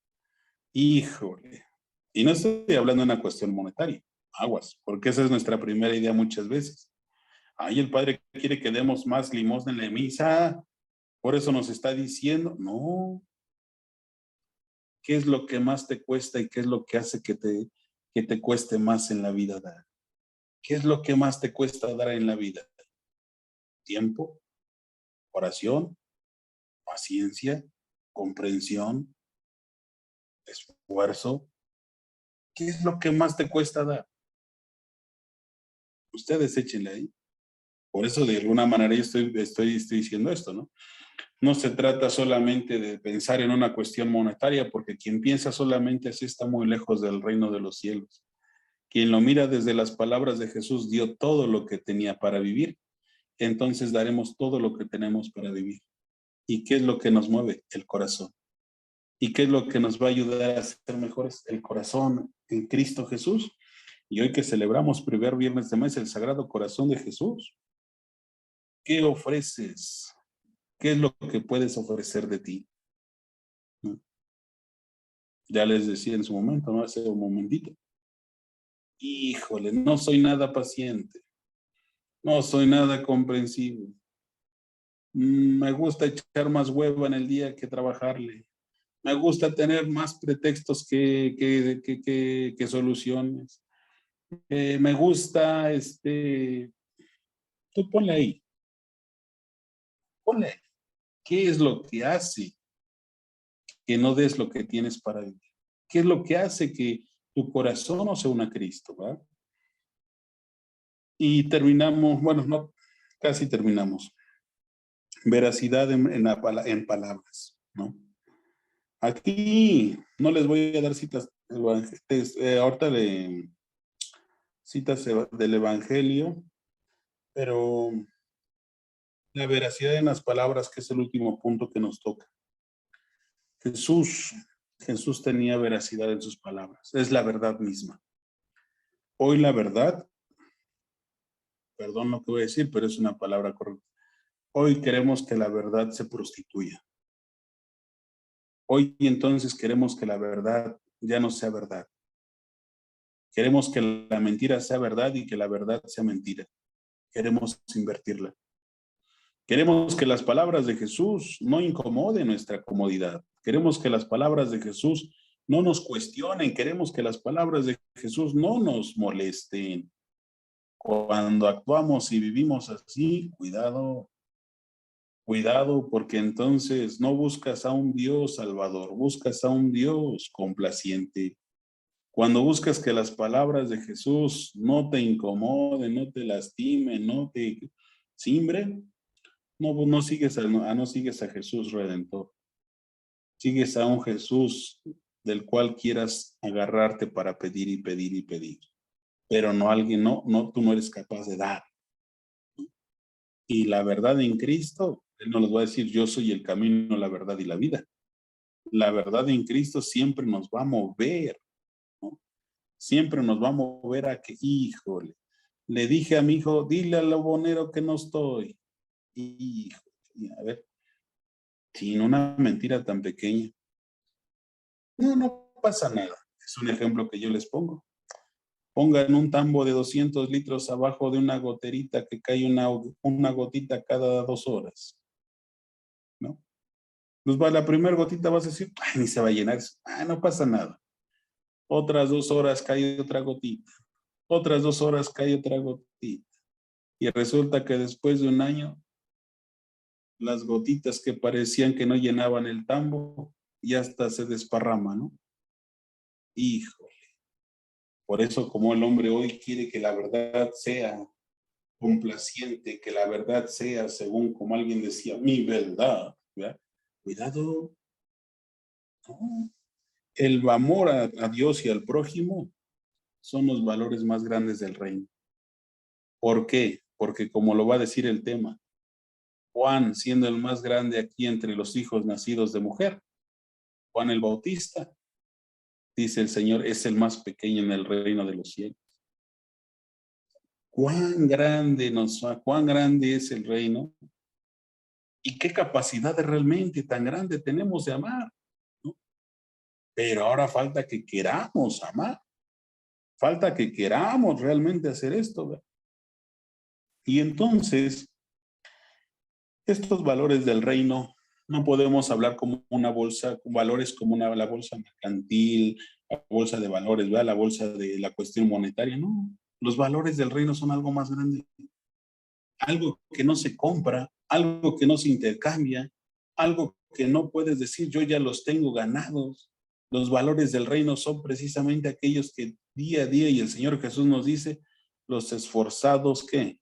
Híjole. Y no estoy hablando de una cuestión monetaria, aguas, porque esa es nuestra primera idea muchas veces. Ay, el Padre quiere que demos más limosna en la misa, por eso nos está diciendo, no. ¿Qué es lo que más te cuesta y qué es lo que hace que te cueste más en la vida dar? ¿Qué es lo que más te cuesta dar en la vida? Tiempo, oración, paciencia, comprensión, esfuerzo. ¿Qué es lo que más te cuesta dar? Ustedes échenle ahí. Por eso de alguna manera yo estoy diciendo esto, ¿no? No se trata solamente de pensar en una cuestión monetaria, porque quien piensa solamente así está muy lejos del reino de los cielos. Quien lo mira desde las palabras de Jesús dio todo lo que tenía para vivir, entonces daremos todo lo que tenemos para vivir. ¿Y qué es lo que nos mueve? El corazón. ¿Y qué es lo que nos va a ayudar a ser mejores? El corazón en Cristo Jesús. Y hoy que celebramos primer viernes de mes, el Sagrado Corazón de Jesús, ¿qué ofreces? ¿Qué es lo que puedes ofrecer de ti? ¿No? Ya les decía en su momento, ¿no? Hace un momentito. Híjole, no soy nada paciente. No soy nada comprensivo. Me gusta echar más hueva en el día que trabajarle. Me gusta tener más pretextos que soluciones. Me gusta, tú ponle ahí. Ponle. ¿Qué es lo que hace que no des lo que tienes para vivir? ¿Qué es lo que hace que tu corazón no se una a Cristo? ¿Va? Y terminamos, bueno, no, casi terminamos. Veracidad en palabras, ¿no? Aquí no les voy a dar citas, ahorita de citas del Evangelio, pero la veracidad en las palabras, que es el último punto que nos toca. Jesús tenía veracidad en sus palabras, es la verdad misma. Hoy la verdad, perdón lo que voy a decir, pero es una palabra correcta. Hoy queremos que la verdad se prostituya. Hoy entonces queremos que la verdad ya no sea verdad. Queremos que la mentira sea verdad y que la verdad sea mentira. Queremos invertirla. Queremos que las palabras de Jesús no incomoden nuestra comodidad. Queremos que las palabras de Jesús no nos cuestionen. Queremos que las palabras de Jesús no nos molesten. Cuando actuamos y vivimos así, cuidado. Cuidado, porque entonces no buscas a un Dios salvador, buscas a un Dios complaciente. Cuando buscas que las palabras de Jesús no te incomoden, no te lastimen, no te simbren, no sigues no sigues a Jesús Redentor. Sigues a un Jesús del cual quieras agarrarte para pedir y pedir y pedir. Pero no alguien, tú no eres capaz de dar. Y la verdad en Cristo, Él nos va a decir, yo soy el camino, la verdad y la vida. La verdad en Cristo siempre nos va a mover, ¿no? Siempre nos va a mover a que, híjole, le dije a mi hijo, dile al abonero que no estoy. Híjole, a ver, sin una mentira tan pequeña. No pasa nada. Es un ejemplo que yo les pongo. Pongan un tambo de 200 litros abajo de una goterita que cae una gotita cada 2 horas, ¿no? Pues la primera gotita vas a decir, ay, ni se va a llenar. No pasa nada. Otras 2 horas cae otra gotita. Otras 2 horas cae otra gotita. Y resulta que después de un año, las gotitas que parecían que no llenaban el tambo, ya hasta se desparraman, ¿no? Híjole. Por eso, como el hombre hoy quiere que la verdad sea complaciente, que la verdad sea, según como alguien decía, mi verdad, ¿verdad? Cuidado. No. El amor a Dios y al prójimo son los valores más grandes del reino. ¿Por qué? Porque como lo va a decir el tema, Juan, siendo el más grande aquí entre los hijos nacidos de mujer, Juan el Bautista, dice el Señor, es el más pequeño en el reino de los cielos. Cuán grande es el reino y qué capacidad realmente tan grande tenemos de amar, ¿no? Pero ahora falta que queramos amar, falta que queramos realmente hacer esto, ¿verdad? Y entonces, estos valores del reino no podemos hablar como una bolsa, valores como la bolsa mercantil, la bolsa de valores, ¿verdad? La bolsa de la cuestión monetaria, no. Los valores del reino son algo más grande. Algo que no se compra, algo que no se intercambia, algo que no puedes decir, yo ya los tengo ganados. Los valores del reino son precisamente aquellos que día a día, y el Señor Jesús nos dice, los esforzados, ¿qué?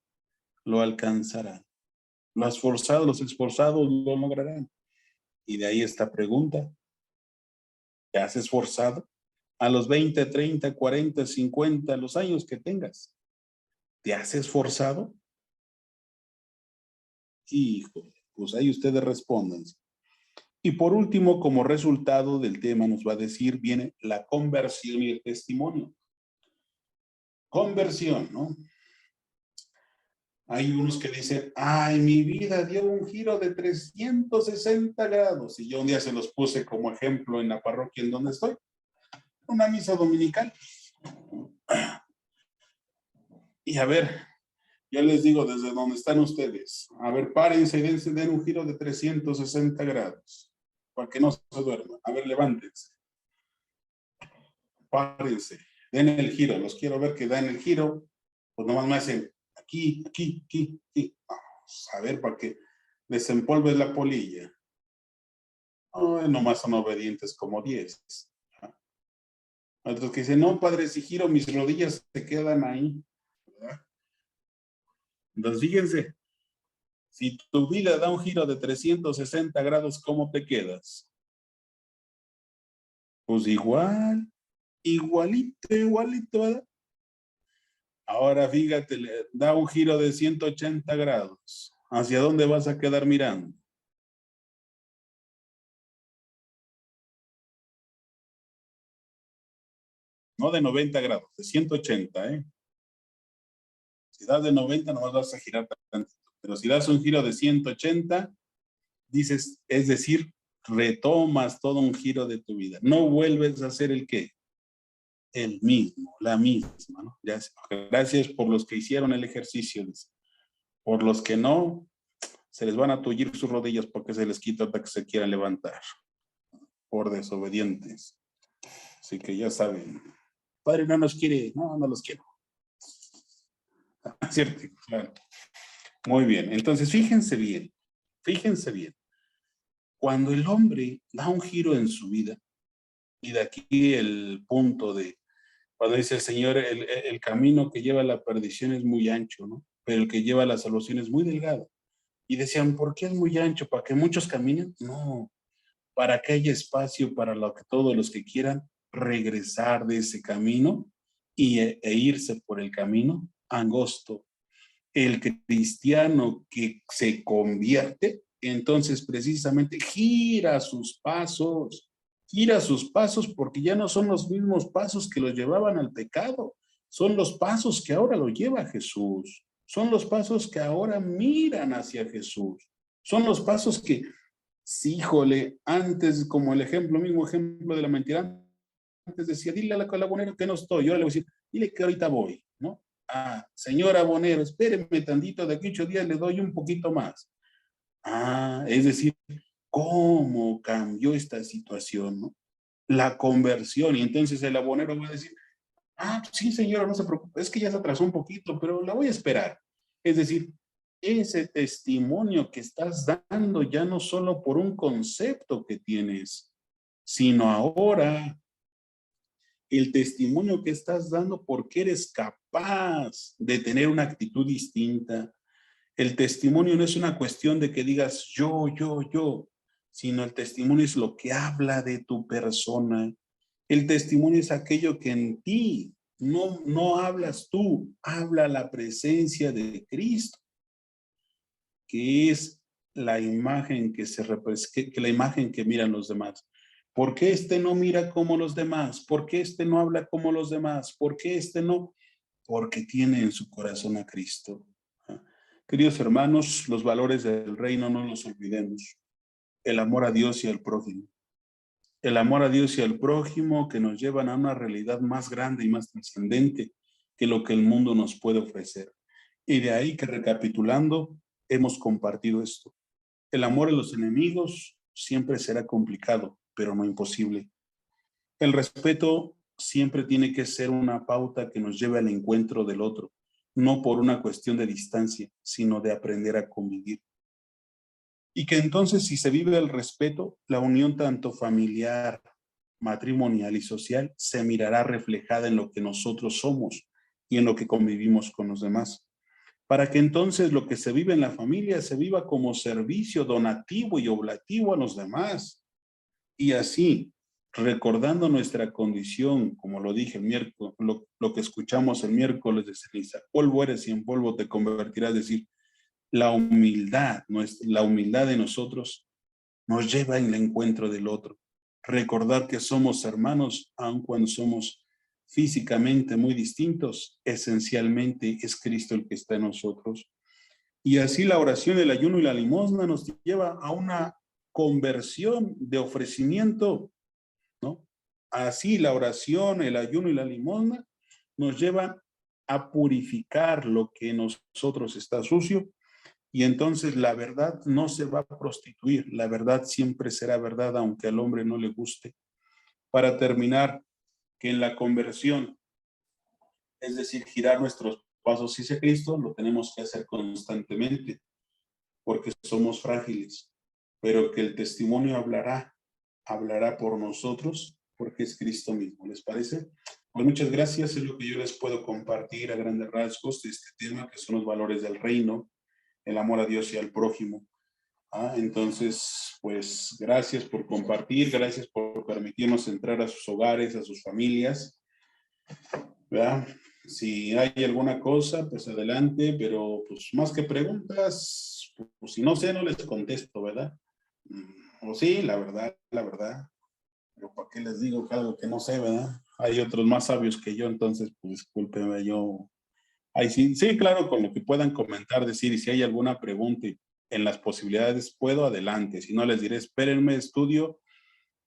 Lo alcanzarán. Los esforzados lo lograrán. Y de ahí esta pregunta. ¿Te has esforzado? A los 20, 30, 40, 50, los años que tengas. ¿Te has esforzado? Híjole, pues ahí ustedes respondan. Y por último, como resultado del tema, nos va a decir, viene la conversión y el testimonio. Conversión, ¿no? Hay unos que dicen, ay, mi vida dio un giro de 360 grados. Y yo un día se los puse como ejemplo en la parroquia en donde estoy. Una misa dominical. Y a ver, yo les digo desde donde están ustedes. A ver, párense y den un giro de 360 grados. Para que no se duerman. A ver, levántense. Párense. Den el giro. Los quiero ver que dan el giro. Pues nomás me hacen aquí. Vamos a ver para que desempolves la polilla. Ay, nomás son obedientes como 10. Otros que dicen, no, padre, si giro mis rodillas se quedan ahí. ¿Verdad? Entonces, fíjense, si tu vida da un giro de 360 grados, ¿cómo te quedas? Pues igualito, ¿verdad? Ahora fíjate, da un giro de 180 grados. ¿Hacia dónde vas a quedar mirando? No de 90 grados, de 180, ¿eh? Si das de 90, no vas a girar tantito. Pero si das un giro de 180, dices, es decir, retomas todo un giro de tu vida. No vuelves a hacer el qué. El mismo, la misma, ¿no? Gracias por los que hicieron el ejercicio. Por los que no, se les van a tullir sus rodillas porque se les quita hasta que se quieran levantar. por desobedientes. Así que ya saben, Padre no nos quiere, no los quiero. ¿Cierto? Claro. Muy bien, entonces fíjense bien. Cuando el hombre da un giro en su vida, y de aquí el punto de, cuando dice el Señor, el camino que lleva a la perdición es muy ancho, ¿no? Pero el que lleva a la salvación es muy delgado. Y decían, ¿por qué es muy ancho? ¿Para que muchos caminen? No, para que haya espacio para todos los que quieran regresar de ese camino e irse por el camino angosto. El cristiano que se convierte, entonces precisamente gira sus pasos porque ya no son los mismos pasos que los llevaban al pecado, son los pasos que ahora lo lleva Jesús, son los pasos que ahora miran hacia Jesús, son los pasos que, sí, híjole, antes, como el mismo ejemplo de la mentira, antes decía, dile a la abonero que no estoy, yo le voy a decir, dile que ahorita voy, ¿no? Ah, señor abonero, espéreme tantito, de aquí 8 días le doy un poquito más. Ah, es decir, ¿cómo cambió esta situación, no? La conversión, y entonces el abonero va a decir, sí, señora, no se preocupe, es que ya se atrasó un poquito, pero la voy a esperar. Es decir, ese testimonio que estás dando ya no solo por un concepto que tienes, sino ahora el testimonio que estás dando porque eres capaz de tener una actitud distinta. El testimonio no es una cuestión de que digas yo, sino el testimonio es lo que habla de tu persona. El testimonio es aquello que en ti no hablas tú, habla la presencia de Cristo, que es la imagen que la imagen que miran los demás. ¿Por qué este no mira como los demás? ¿Por qué este no habla como los demás? ¿Por qué este no? Porque tiene en su corazón a Cristo. Queridos hermanos, los valores del reino no los olvidemos. El amor a Dios y al prójimo. El amor a Dios y al prójimo que nos llevan a una realidad más grande y más trascendente que lo que el mundo nos puede ofrecer. Y de ahí que, recapitulando, hemos compartido esto. El amor a los enemigos siempre será complicado, pero no imposible. El respeto siempre tiene que ser una pauta que nos lleve al encuentro del otro, no por una cuestión de distancia, sino de aprender a convivir. Y que entonces, si se vive el respeto, la unión tanto familiar, matrimonial y social se mirará reflejada en lo que nosotros somos y en lo que convivimos con los demás. Para que entonces lo que se vive en la familia se viva como servicio donativo y oblativo a los demás. Y así, recordando nuestra condición, como lo dije el miércoles, lo que escuchamos el miércoles de ceniza, polvo eres y en polvo te convertirás, es decir, la humildad de nosotros nos lleva en el encuentro del otro. Recordar que somos hermanos, aun cuando somos físicamente muy distintos, esencialmente es Cristo el que está en nosotros. Y así la oración, el ayuno y la limosna nos lleva a una conversión de ofrecimiento, ¿no? Así la oración, el ayuno y la limosna nos llevan a purificar lo que en nosotros está sucio, y entonces la verdad no se va a prostituir, la verdad siempre será verdad aunque al hombre no le guste. Para terminar, que en la conversión, es decir, girar nuestros pasos hacia Cristo, lo tenemos que hacer constantemente, porque somos frágiles, pero que el testimonio hablará por nosotros, porque es Cristo mismo. ¿Les parece? Pues muchas gracias, es lo que yo les puedo compartir a grandes rasgos de este tema, que son los valores del reino, el amor a Dios y al prójimo. Entonces, pues gracias por compartir, gracias por permitirnos entrar a sus hogares, a sus familias, ¿verdad? Si hay alguna cosa, pues adelante, pero pues más que preguntas, pues si no sé, no les contesto, ¿verdad? O sí, la verdad, pero ¿para qué les digo algo que no sé, verdad? Hay otros más sabios que yo, entonces, pues discúlpenme, yo... Ahí sí, sí, claro, con lo que puedan comentar, decir, y si hay alguna pregunta en las posibilidades, puedo, adelante. Si no, les diré, espérenme, estudio,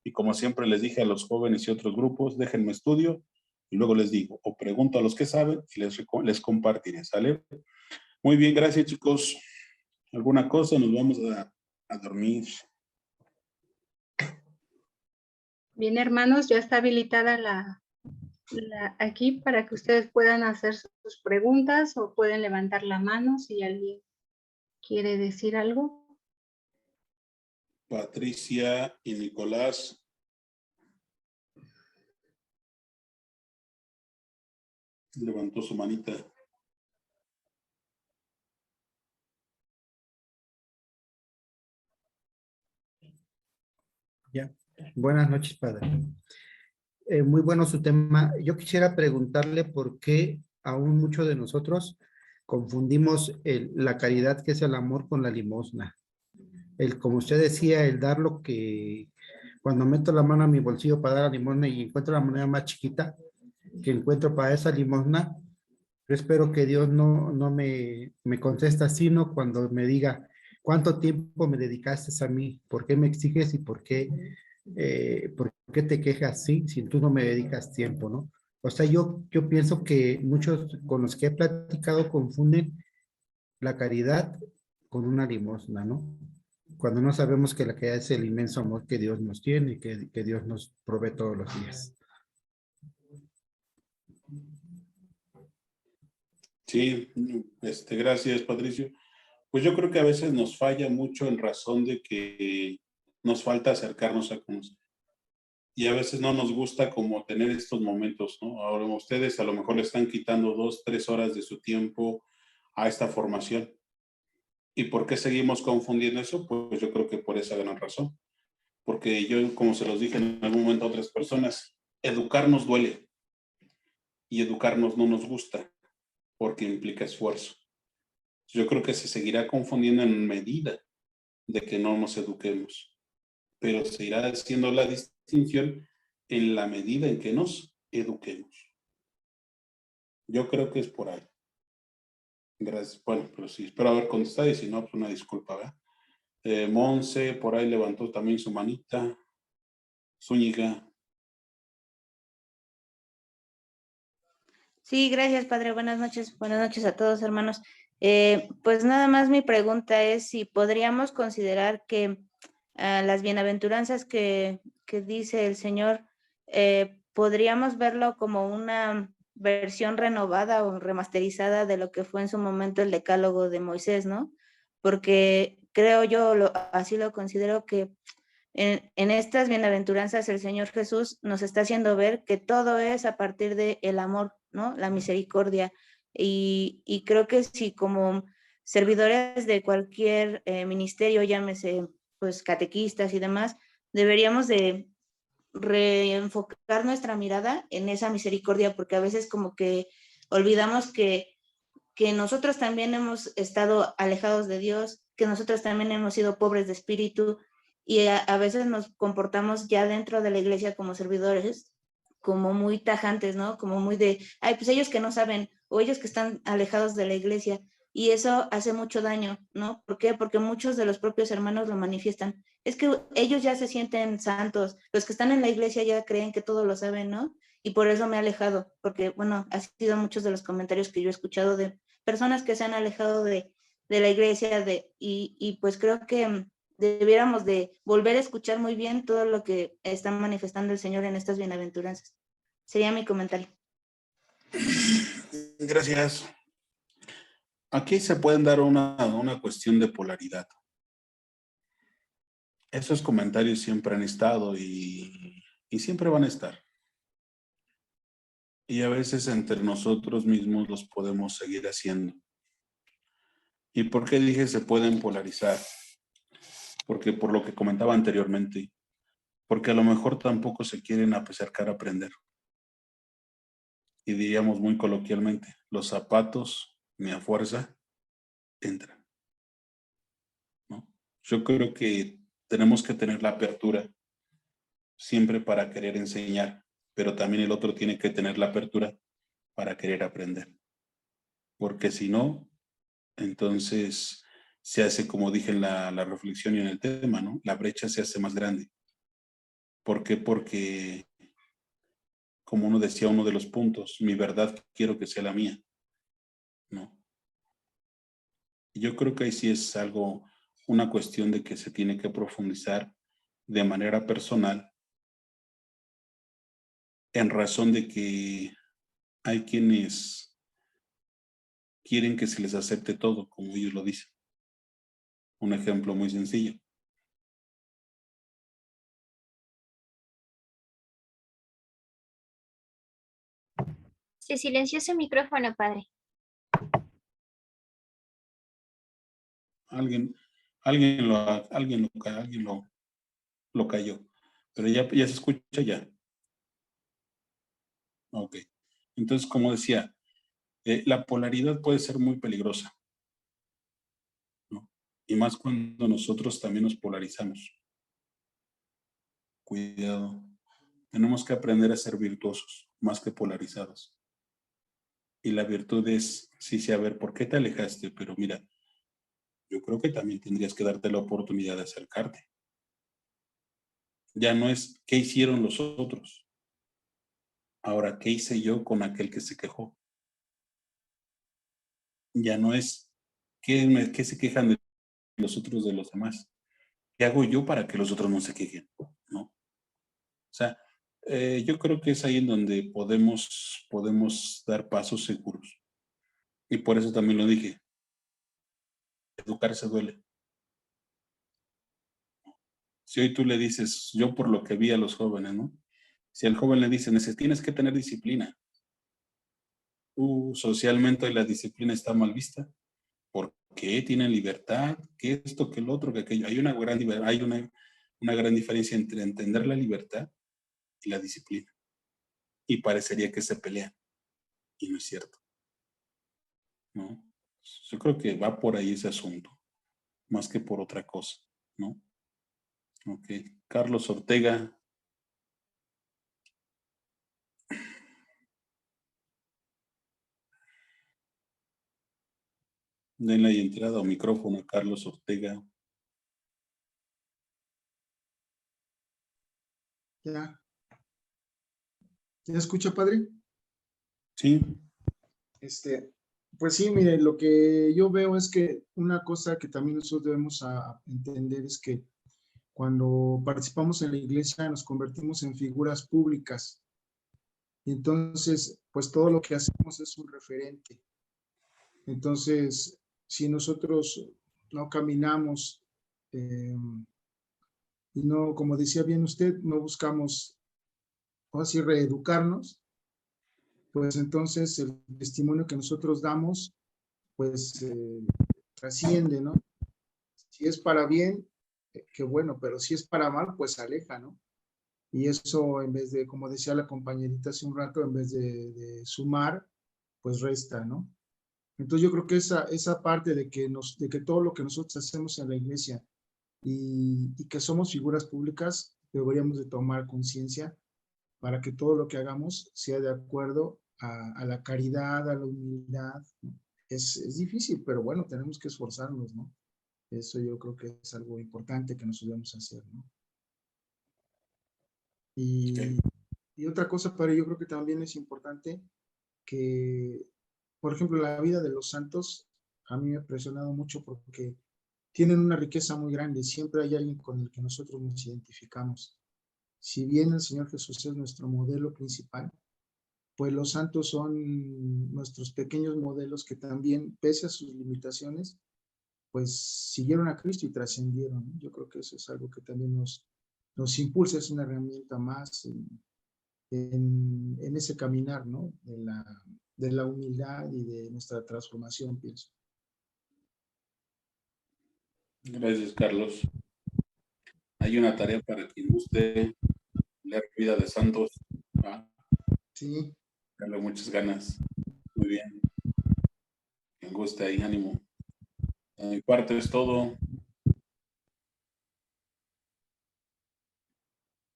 y como siempre les dije a los jóvenes y otros grupos, déjenme estudio, y luego les digo, o pregunto a los que saben, y les compartiré, ¿sale? Muy bien, gracias, chicos. ¿Alguna cosa? Nos vamos a dormir. Bien, hermanos, ya está habilitada aquí para que ustedes puedan hacer sus preguntas o pueden levantar la mano si alguien quiere decir algo. Patricia y Nicolás. Levantó su manita. Ya. Buenas noches, padre. Muy bueno su tema. Yo quisiera preguntarle por qué aún muchos de nosotros confundimos la caridad, que es el amor, con la limosna. Como usted decía, el dar lo que, cuando meto la mano a mi bolsillo para dar la limosna y encuentro la moneda más chiquita que encuentro para esa limosna, yo espero que Dios no me contesta, sino cuando me diga, ¿cuánto tiempo me dedicaste a mí? ¿Por qué me exiges y por qué te quejas si tú no me dedicas tiempo, ¿no? O sea, yo pienso que muchos con los que he platicado confunden la caridad con una limosna, ¿no? Cuando no sabemos que la caridad es el inmenso amor que Dios nos tiene y que Dios nos provee todos los días. Sí, gracias, Patricio. Pues yo creo que a veces nos falla mucho en razón de que nos falta acercarnos a conocer. Y a veces no nos gusta como tener estos momentos, ¿no? Ahora ustedes a lo mejor le están quitando 2, 3 horas de su tiempo a esta formación. ¿Y por qué seguimos confundiendo eso? Pues yo creo que por esa gran razón. Porque yo, como se los dije en algún momento a otras personas, educarnos duele. Y educarnos no nos gusta, porque implica esfuerzo. Yo creo que se seguirá confundiendo en medida de que no nos eduquemos, pero se irá haciendo la distinción en la medida en que nos eduquemos. Yo creo que es por ahí. Gracias. Bueno, pero sí, espero haber contestado y si no, pues una disculpa, ¿verdad? Monse, por ahí levantó también su manita. Zúñiga. Sí, gracias, padre. Buenas noches a todos, hermanos. Pues nada más mi pregunta es si podríamos considerar que las bienaventuranzas que dice el Señor, podríamos verlo como una versión renovada o remasterizada de lo que fue en su momento el decálogo de Moisés, ¿no? Porque creo yo, así lo considero, que en estas bienaventuranzas el Señor Jesús nos está haciendo ver que todo es a partir del amor, ¿no? La misericordia. Y creo que si como servidores de cualquier ministerio, llámese pues catequistas y demás, deberíamos de reenfocar nuestra mirada en esa misericordia, porque a veces como que olvidamos que nosotros también hemos estado alejados de Dios, que nosotros también hemos sido pobres de espíritu y a veces nos comportamos ya dentro de la iglesia como servidores, como muy tajantes, ¿no? Como muy de, ay, pues ellos que no saben o ellos que están alejados de la iglesia y eso hace mucho daño, ¿no? ¿Por qué? Porque muchos de los propios hermanos lo manifiestan. Es que ellos ya se sienten santos, los que están en la iglesia ya creen que todo lo saben, ¿no? Y por eso me he alejado, porque, bueno, ha sido muchos de los comentarios que yo he escuchado de personas que se han alejado de la iglesia y pues creo que debiéramos de volver a escuchar muy bien todo lo que está manifestando el Señor en estas bienaventuranzas. Sería mi comentario. Gracias. Aquí se pueden dar una cuestión de polaridad. Esos comentarios siempre han estado y siempre van a estar. Y a veces entre nosotros mismos los podemos seguir haciendo. ¿Y por qué dije se pueden polarizar? Porque por lo que comentaba anteriormente, porque a lo mejor tampoco se quieren acercar a aprender. Y diríamos muy coloquialmente, los zapatos ni a fuerza entran, ¿no? Yo creo que tenemos que tener la apertura siempre para querer enseñar, pero también el otro tiene que tener la apertura para querer aprender. Porque si no, entonces se hace, como dije en la reflexión y en el tema, ¿no? La brecha se hace más grande. ¿Por qué? Porque, como uno decía, uno de los puntos, mi verdad quiero que sea la mía, ¿no? Y yo creo que ahí sí es algo, una cuestión de que se tiene que profundizar de manera personal en razón de que hay quienes quieren que se les acepte todo, como ellos lo dicen. Un ejemplo muy sencillo. Se silenció su micrófono, padre. Alguien lo cayó. Pero ya se escucha ya. Ok. Entonces, como decía, la polaridad puede ser muy peligrosa, ¿no? Y más cuando nosotros también nos polarizamos. Cuidado. Tenemos que aprender a ser virtuosos, más que polarizados. Y la virtud es, sí, a ver, ¿por qué te alejaste? Pero mira, yo creo que también tendrías que darte la oportunidad de acercarte. Ya no es qué hicieron los otros. Ahora, ¿qué hice yo con aquel que se quejó? Ya no es qué se quejan de los otros de los demás. ¿Qué hago yo para que los otros no se quejen? ¿No? O sea, yo creo que es ahí en donde podemos dar pasos seguros. Y por eso también lo dije. Educarse duele. Si hoy tú le dices, yo por lo que vi a los jóvenes, ¿no? Si al joven le dicen, tienes que tener disciplina. Socialmente la disciplina está mal vista. ¿Por qué? Tienen libertad. ¿Qué esto, qué el otro, que aquello? Hay una gran diferencia entre entender la libertad y la disciplina. Y parecería que se pelean. Y no es cierto. ¿No? Yo creo que va por ahí ese asunto, más que por otra cosa, ¿no? Ok. Carlos Ortega. Denle ahí entrada o micrófono a Carlos Ortega. Ya. ¿Ya escucha, padre? Sí. Pues sí, mire, lo que yo veo es que una cosa que también nosotros debemos entender es que cuando participamos en la iglesia nos convertimos en figuras públicas. Y entonces, pues todo lo que hacemos es un referente. Entonces, si nosotros no caminamos y no, como decía bien usted, no buscamos, así, reeducarnos, pues entonces el testimonio que nosotros damos, pues trasciende, ¿no? Si es para bien, qué bueno, pero si es para mal, pues aleja, ¿no? Y eso, en vez de, como decía la compañerita hace un rato, en vez de sumar, pues resta, ¿no? Entonces yo creo que esa parte de que todo lo que nosotros hacemos en la iglesia y que somos figuras públicas, deberíamos de tomar conciencia para que todo lo que hagamos sea de acuerdo a la caridad, a la humildad, ¿no? Es difícil, pero bueno, tenemos que esforzarnos, ¿no? Eso yo creo que es algo importante que nos debemos hacer, ¿no? Y otra cosa, pero yo creo que también es importante que, por ejemplo, la vida de los santos a mí me ha impresionado mucho porque tienen una riqueza muy grande. Siempre hay alguien con el que nosotros nos identificamos. Si bien el Señor Jesús es nuestro modelo principal, pues los santos son nuestros pequeños modelos que también, pese a sus limitaciones, pues siguieron a Cristo y trascendieron, ¿no? Yo creo que eso es algo que también nos impulsa, es una herramienta más en ese caminar, ¿no? De la humildad y de nuestra transformación, pienso. Gracias, Carlos. Hay una tarea para quien guste leer Vida de Santos. Sí. Darle muchas ganas. Muy bien. Quien guste ahí, ánimo. De mi parte es todo.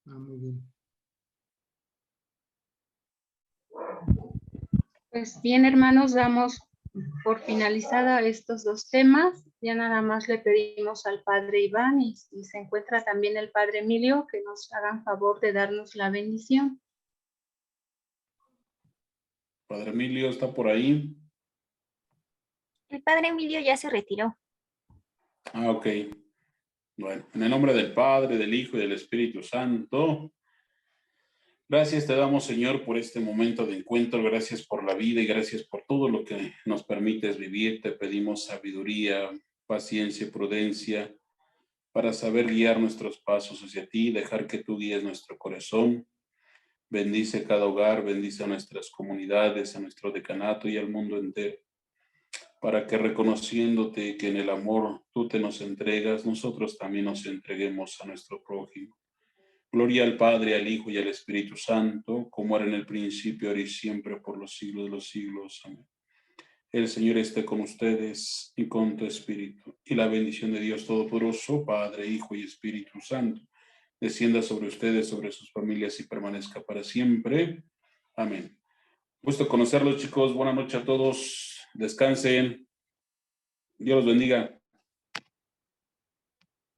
Muy bien. Pues bien, hermanos, damos por finalizada estos dos temas. Ya nada más le pedimos al padre Iván y se encuentra también el padre Emilio que nos hagan favor de darnos la bendición. Padre Emilio está por ahí. El padre Emilio ya se retiró. Ok. Bueno, en el nombre del Padre, del Hijo y del Espíritu Santo. Gracias te damos, Señor, por este momento de encuentro. Gracias por la vida y gracias por todo lo que nos permites vivir. Te pedimos sabiduría, paciencia y prudencia para saber guiar nuestros pasos hacia ti, dejar que tú guíes nuestro corazón. Bendice cada hogar, bendice a nuestras comunidades, a nuestro decanato y al mundo entero, para que reconociéndote que en el amor tú te nos entregas, nosotros también nos entreguemos a nuestro prójimo. Gloria al Padre, al Hijo y al Espíritu Santo, como era en el principio, ahora y siempre, por los siglos de los siglos. Amén. El Señor esté con ustedes y con tu espíritu. Y la bendición de Dios Todopoderoso, Padre, Hijo y Espíritu Santo, descienda sobre ustedes, sobre sus familias y permanezca para siempre. Amén. Gusto conocerlos, chicos. Buenas noches a todos. Descansen. Dios los bendiga.